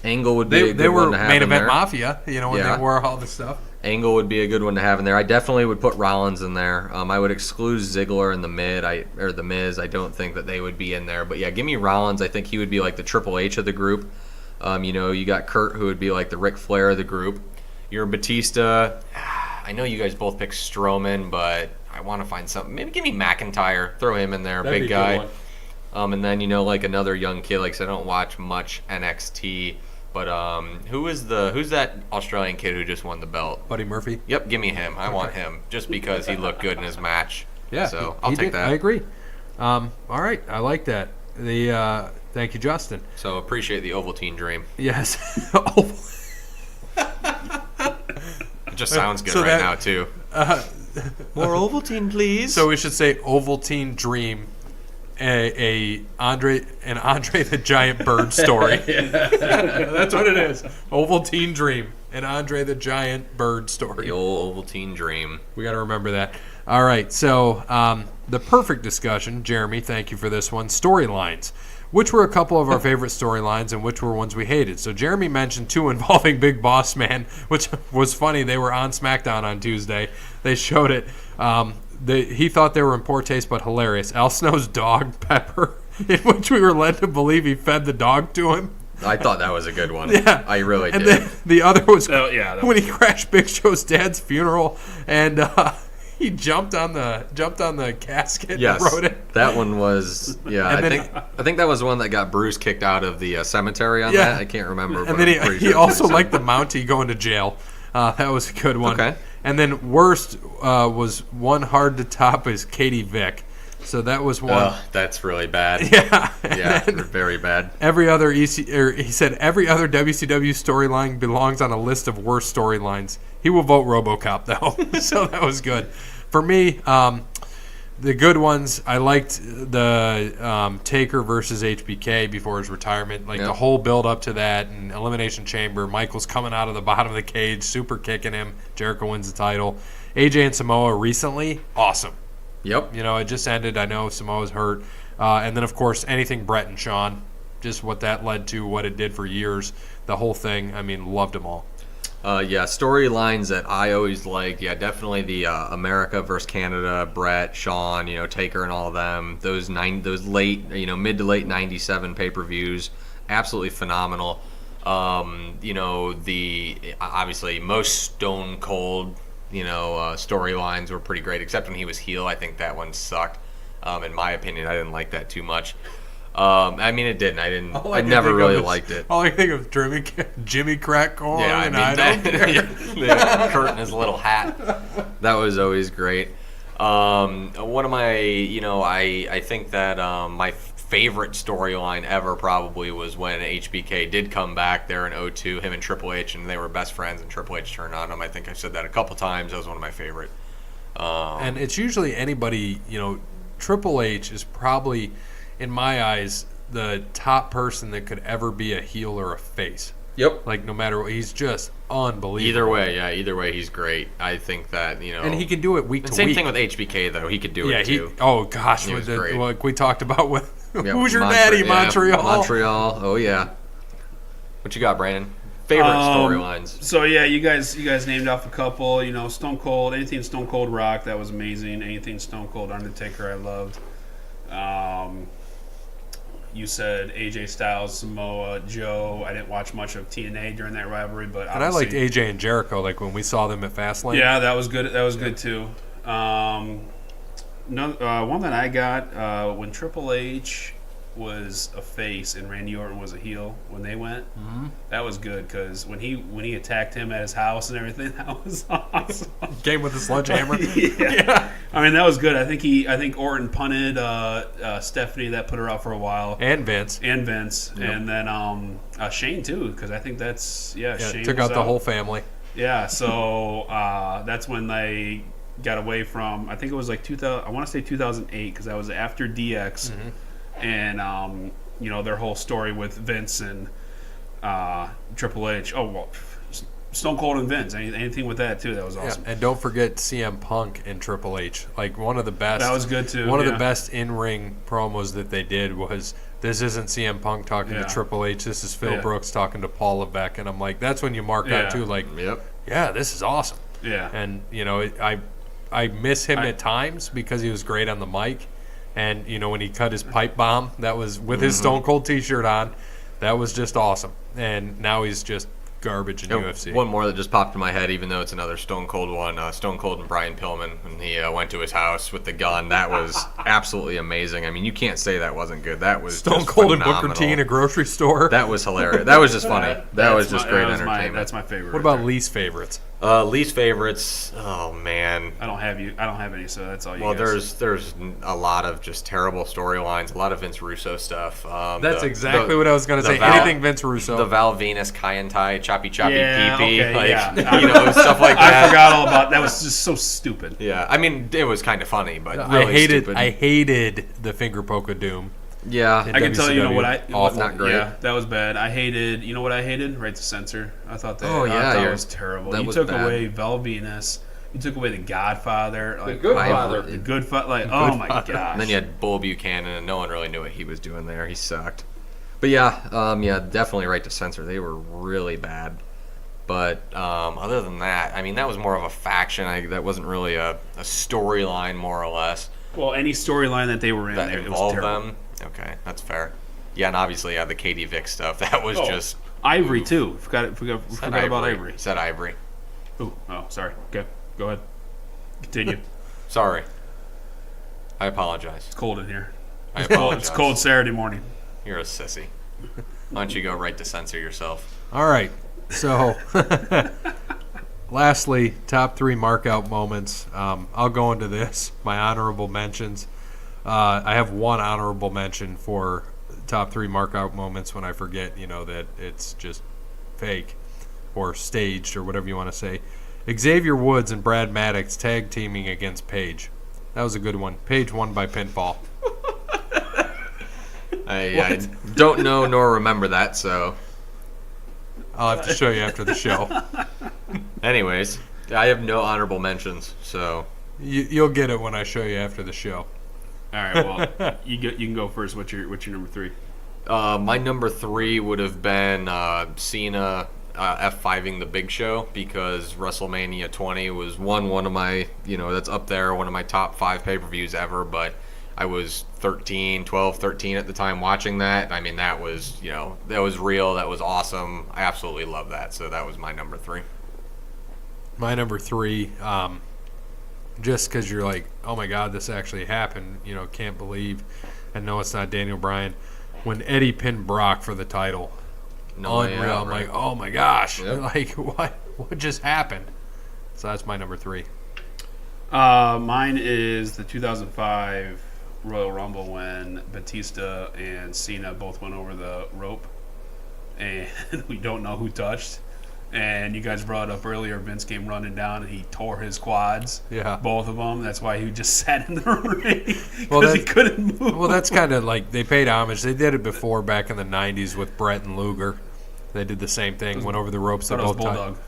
Angle would be a good They were one to have main in event there. mafia, when Yeah. they wore all this stuff. Angle would be a good one to have in there. I definitely would put Rollins in there. I would exclude Ziggler and the Miz. I don't think that they would be in there. But yeah, give me Rollins. I think he would be like the Triple H of the group. You got Kurt, who would be like the Ric Flair of the group. You're Batista. I know you guys both pick Strowman, but I want to find something. Maybe give me McIntyre. Throw him in there, big guy. And then like another young kid. Like I said, I don't watch much NXT. But who's that Australian kid who just won the belt? Buddy Murphy. Yep, give me him. I want him just because he looked good in his match. Yeah, so he I'll take did. that. I agree. All right, I like that. Thank you, Justin. So appreciate the Ovaltine dream. Yes. It just sounds good So right that- now too. More Ovaltine, please. So we should say Ovaltine Dream, an Andre the Giant Bird story. That's what it is. Ovaltine Dream, an Andre the Giant Bird story. the old Ovaltine dream. We got to remember that. All right, so the perfect discussion, Jeremy, thank you for this one. Storylines. Which were a couple of our favorite storylines and which were ones we hated. So Jeremy mentioned two involving Big Boss Man, which was funny. They were on Smackdown on Tuesday. They showed it. He thought they were in poor taste but hilarious. Al Snow's dog, Pepper, in which we were led to believe he fed the dog to him. I thought that was a good one. Yeah. I really And did. then the other was that when he crashed Big Show's dad's funeral and he jumped on the casket Yes, and rode it. that one was. Yeah, And I think that was the one that got Bruce kicked out of the cemetery on Yeah. that. I can't remember. And but then I'm pretty he sure also that's liked the Mountie going to jail. That was a good one. Okay. And then worst was one hard to top is Katie Vick. So that was one. Oh, that's really bad. Yeah. Yeah, And then very bad. every other he said every other WCW storyline belongs on a list of worst storylines. He will vote RoboCop though, so that was good. For me, the good ones, I liked the Taker versus HBK before his retirement. Like the whole build up to that and Elimination Chamber. Michael's coming out of the bottom of the cage, super kicking him. Jericho wins the title. AJ and Samoa recently, awesome. Yep. It just ended. I know Samoa's hurt. And then, of course, anything Brett and Shawn, just what that led to, what it did for years, the whole thing. I mean, loved them all. Storylines that I always liked. Yeah, definitely the America versus Canada, Brett, Shawn, Taker, and all of them. Those late, mid to late '97 pay-per-views, absolutely phenomenal. The obviously most Stone Cold, storylines were pretty great, except when he was heel. I think that one sucked. In my opinion, I didn't like that too much. It didn't. I never really liked it. All I think of Jimmy Crack Corn, and I don't care. Yeah, Kurt in his little hat. That was always great. One of my, I think that my favorite storyline ever probably was when HBK did come back there in 2002, him and Triple H, and they were best friends, and Triple H turned on him. I think I said that a couple times. That was one of my favorite. And it's usually anybody, Triple H is probably, in my eyes, the top person that could ever be a heel or a face. Yep. Like, no matter what, he's just unbelievable. Either way, he's great. I think that, And he can do it week to same week. thing with HBK, though. He could do it, too. Oh, gosh. He was great. Like we talked about with Yep, Who's Your Daddy, Montreal? Montreal. Oh, yeah. What you got, Brandon? Favorite storylines? So yeah, you guys named off a couple. Stone Cold, anything Stone Cold Rock, that was amazing. Anything Stone Cold Undertaker, I loved. You said AJ Styles, Samoa Joe. I didn't watch much of TNA during that rivalry, but And I liked AJ and Jericho, like when we saw them at Fastlane. Yeah, that was good. That was good too. One that I got when Triple H was a face and Randy Orton was a heel when they went. Mm-hmm. That was good because when he attacked him at his house and everything, that was awesome. Game with the sledgehammer. Yeah. I mean, that was good. I think Orton punted Stephanie, that put her out for a while, and Vince, and then Shane too, because I think that's Shane took was out the whole family. Yeah, so that's when they got away from. I think it was like 2000. I want to say 2008 because that was after DX, and their whole story with Vince and Triple H. Oh well, Stone Cold and Vince. Anything with that too. That was awesome. And don't forget CM Punk and Triple H. Like one of the best. That was good too. One of the best in-ring promos that they did was, this isn't CM Punk talking to Triple H. This is Phil Brooks talking to Paul Levesque. And I'm like, that's when you mark out too. Like, yeah, this is awesome. Yeah. And I miss him at times because he was great on the mic. And when he cut his pipe bomb, that was with his Stone Cold T-shirt on. That was just awesome. And now he's just garbage in UFC. One more that just popped in my head, even though it's another Stone Cold one. Stone Cold and Brian Pillman, when he went to his house with the gun. That was absolutely amazing. I mean, you can't say that wasn't good. That was Stone just Cold phenomenal. and Booker T in a grocery store. That was hilarious. That was just funny. That was just great entertainment. That's my favorite. What about least favorites? Least favorites? Oh man, I don't have any, so that's all you. Well, guys. there's a lot of just terrible storylines. A lot of Vince Russo stuff. That's exactly what I was going to say. Anything Vince Russo. The Val Venus, Kai and Tai, Choppy Choppy Yeah, Pee Pee, okay, stuff like that. I forgot all about that. Was just so stupid. Yeah, I mean it was kind of funny, but I stupid. hated the finger poke of doom. Yeah, I can tell you awful. Not great. Yeah, that was bad. I hated. You know what I hated? Right to censor. I thought that. That was terrible. That you was took bad. away Val Venus. You took away the Godfather. Like, Good Father. The Good Father. Like, oh my gosh. And then you had Bull Buchanan, and no one really knew what he was doing there. He sucked. But yeah, definitely right to censor. They were really bad. But other than that, I mean, that was more of a faction. That wasn't really a storyline, more or less. Well, any storyline that they were in, That it was involved terrible. them. Okay, that's fair. Yeah, and obviously, the Katie Vick stuff. That was just Ivory too. Forgot about Ivory. Said Ivory. Ooh, oh, sorry. Okay, go ahead. Continue. Sorry. I apologize. It's cold in here. I apologize. It's cold Saturday morning. You're a sissy. Why don't you go right to censor yourself? All right. So, lastly, top 3 markout moments. I'll go into this. My honorable mentions. I have one honorable mention for top 3 markout moments when I forget, that it's just fake or staged or whatever you want to say. Xavier Woods and Brad Maddox tag teaming against Paige. That was a good one. Paige won by pinfall. I don't know nor remember that, so. I'll have to show you after the show. Anyways, I have no honorable mentions, so. You'll get it when I show you after the show. All right. Well, you can go first. What's your number 3? My number 3 would have been Cena F5ing the Big Show, because WrestleMania 20 was one of my, that's up there, one of my top 5 pay-per-views ever, but I was 12, 13 at the time watching that. I mean, that was, that was real. That was awesome. I absolutely love that. So that was my number 3. My number 3, just because you're like, oh my God, this actually happened, can't believe, and no, it's not Daniel Bryan. When Eddie pinned Brock for the title, unreal. Yeah, I'm right. like, oh my gosh, Yep. like what just happened? So that's my number 3. Mine is the 2005 Royal Rumble when Batista and Cena both went over the rope, and we don't know who touched. And you guys brought up earlier, Vince came running down and he tore his quads. Yeah. Both of them. That's why he just sat in the ring because Well, he couldn't move. Well, that's kind of like they paid homage. They did it before back in the 90s with Brett and Luger. They did the same thing, went over the ropes. I thought it was both tied. Bulldog.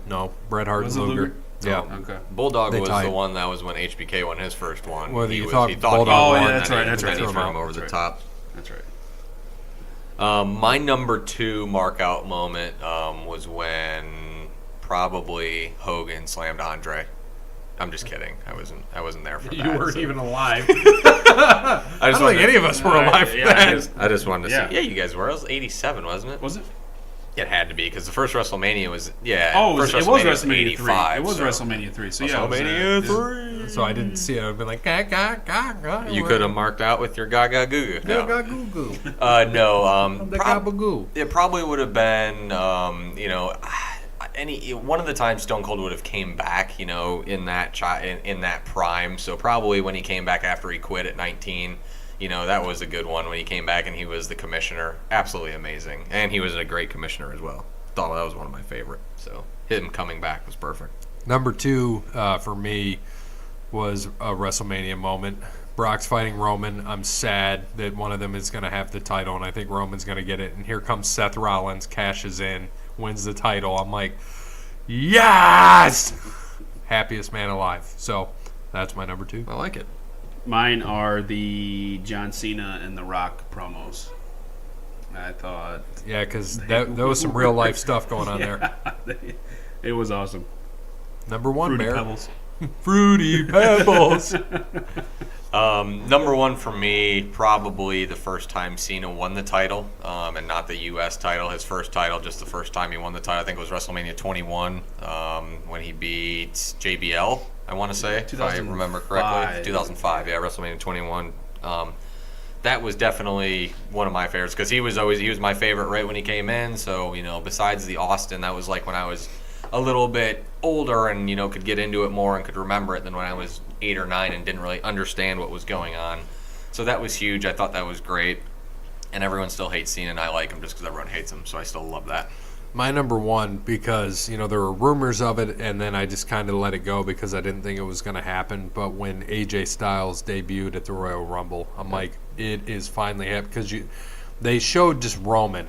No, Bret Hart Was and it Luger. Luger? Yeah. Oh, okay. Bulldog They was tied. the one that was when HBK won his first one. Well, he you was, thought he thought Bulldog he won, won, that's then right, he- that's then right. he Threw threw him him out. over the That's top. That's right. My number 2 markout moment was when probably Hogan slammed Andre. I'm just kidding. I wasn't there for that. You weren't so. even alive. I I don't think any of us were alive for Yeah, that. I just wanted to Yeah. see. Yeah, you guys were. It was 87, wasn't it? Was it? It had to be, because the first WrestleMania was Oh, first it was WrestleMania 3. 85, It was so. WrestleMania 3. So yeah, it was, WrestleMania 3. So I didn't see it. I'd been like, ga, ga, ga, ga. You could have marked out with your Gaga Goo Goo. Ga, No, ga, goo, goo. no. The gabagoo. It probably would have been, one of the times Stone Cold would have came back, in that prime. So probably when he came back after he quit at 19, that was a good one when he came back and he was the commissioner. Absolutely amazing, and he was a great commissioner as well. Thought that was one of my favorite. So him coming back was perfect. Number 2 for me was a WrestleMania moment. Brock's fighting Roman. I'm sad that one of them is going to have the title, and I think Roman's going to get it. And here comes Seth Rollins, cashes in, wins the title. I'm like, yes! Happiest man alive. So that's my number 2. I like it. Mine are the John Cena and The Rock promos. I thought... Yeah, because there was some real-life stuff going on there. It was awesome. Number 1, Fruity Bear. Pebbles. Fruity Pebbles. Number 1 for me, probably the first time Cena won the title, and not the U.S. title, his first title, just the first time he won the title. I think it was WrestleMania 21 when he beat JBL, I want to say, if I remember correctly. 2005, yeah, WrestleMania 21. That was definitely one of my favorites because he was my favorite right when he came in. So, besides the Austin, that was like when I was a little bit older and, could get into it more and could remember it than when I was 8 or 9 and didn't really understand what was going on. So that was huge. I thought that was great. And everyone still hates Cena, and I like him just because everyone hates him. So I still love that. My number 1 because, there were rumors of it, and then I just kind of let it go because I didn't think it was going to happen. But when AJ Styles debuted at the Royal Rumble, I'm like, it is finally happening. Because they showed just Roman,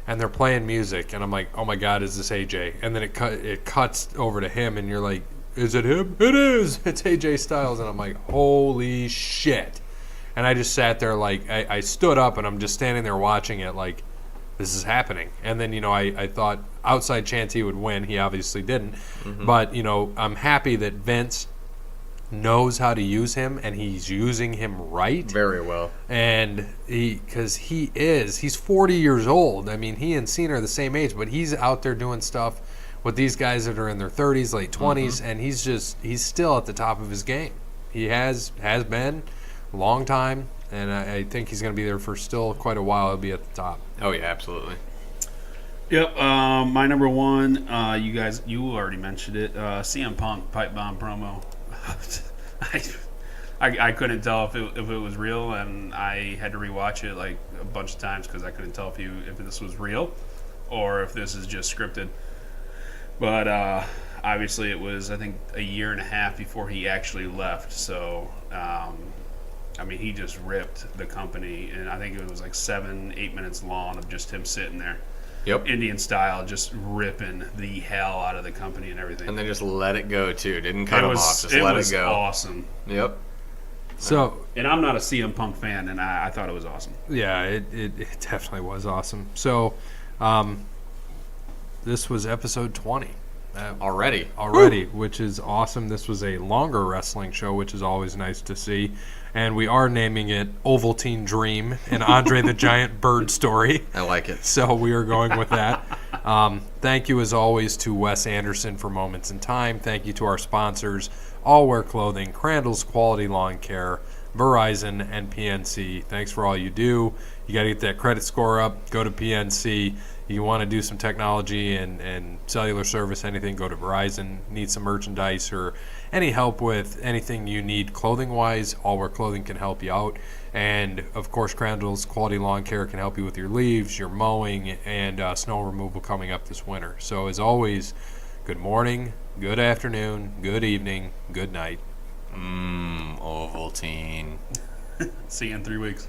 and they're playing music, and I'm like, oh my God, is this AJ? And then it cuts over to him, and you're like, is it him? It is! It's AJ Styles. And I'm like, holy shit. And I just sat there like, I stood up, and I'm just standing there watching it like, this is happening. And then, I thought outside chance he would win. He obviously didn't. Mm-hmm. But, I'm happy that Vince knows how to use him, and he's using him right. Very well. And because he's 40 years old. I mean, he and Cena are the same age, but he's out there doing stuff with these guys that are in their 30s, late 20s, and he's still at the top of his game. He has been a long time, and I think he's going to be there for still quite a while. He'll be at the top. Oh, yeah, absolutely. Yep. My number 1, you already mentioned it, CM Punk pipe bomb promo. I couldn't tell if it was real, and I had to rewatch it like a bunch of times because I couldn't tell if this was real or if this is just scripted. But obviously it was, I think, a year and a half before he actually left. So, he just ripped the company, and I think it was like 7-8 minutes long of just him sitting there. Yep. Indian style, just ripping the hell out of the company and everything. And then just let it go, too. Didn't cut him off. Just let it go. It was awesome. Yep. So, and I'm not a CM Punk fan, and I thought it was awesome. Yeah, it definitely was awesome. So, this was episode 20. Already, which is awesome. This was a longer wrestling show, which is always nice to see. And we are naming it Ovaltine Dream, an Andre the Giant Bird story. I like it. So we are going with that. Thank you, as always, to Wes Anderson for Moments in Time. Thank you to our sponsors, All Wear Clothing, Crandall's Quality Lawn Care, Verizon, and PNC. Thanks for all you do. You got to get that credit score up. Go to PNC. You want to do some technology and cellular service, anything, go to Verizon. Need some merchandise or any help with anything you need clothing-wise, All Wear Clothing can help you out. And, of course, Crandall's Quality Lawn Care can help you with your leaves, your mowing, and snow removal coming up this winter. So, as always, good morning, good afternoon, good evening, good night. Ovaltine. See you in 3 weeks.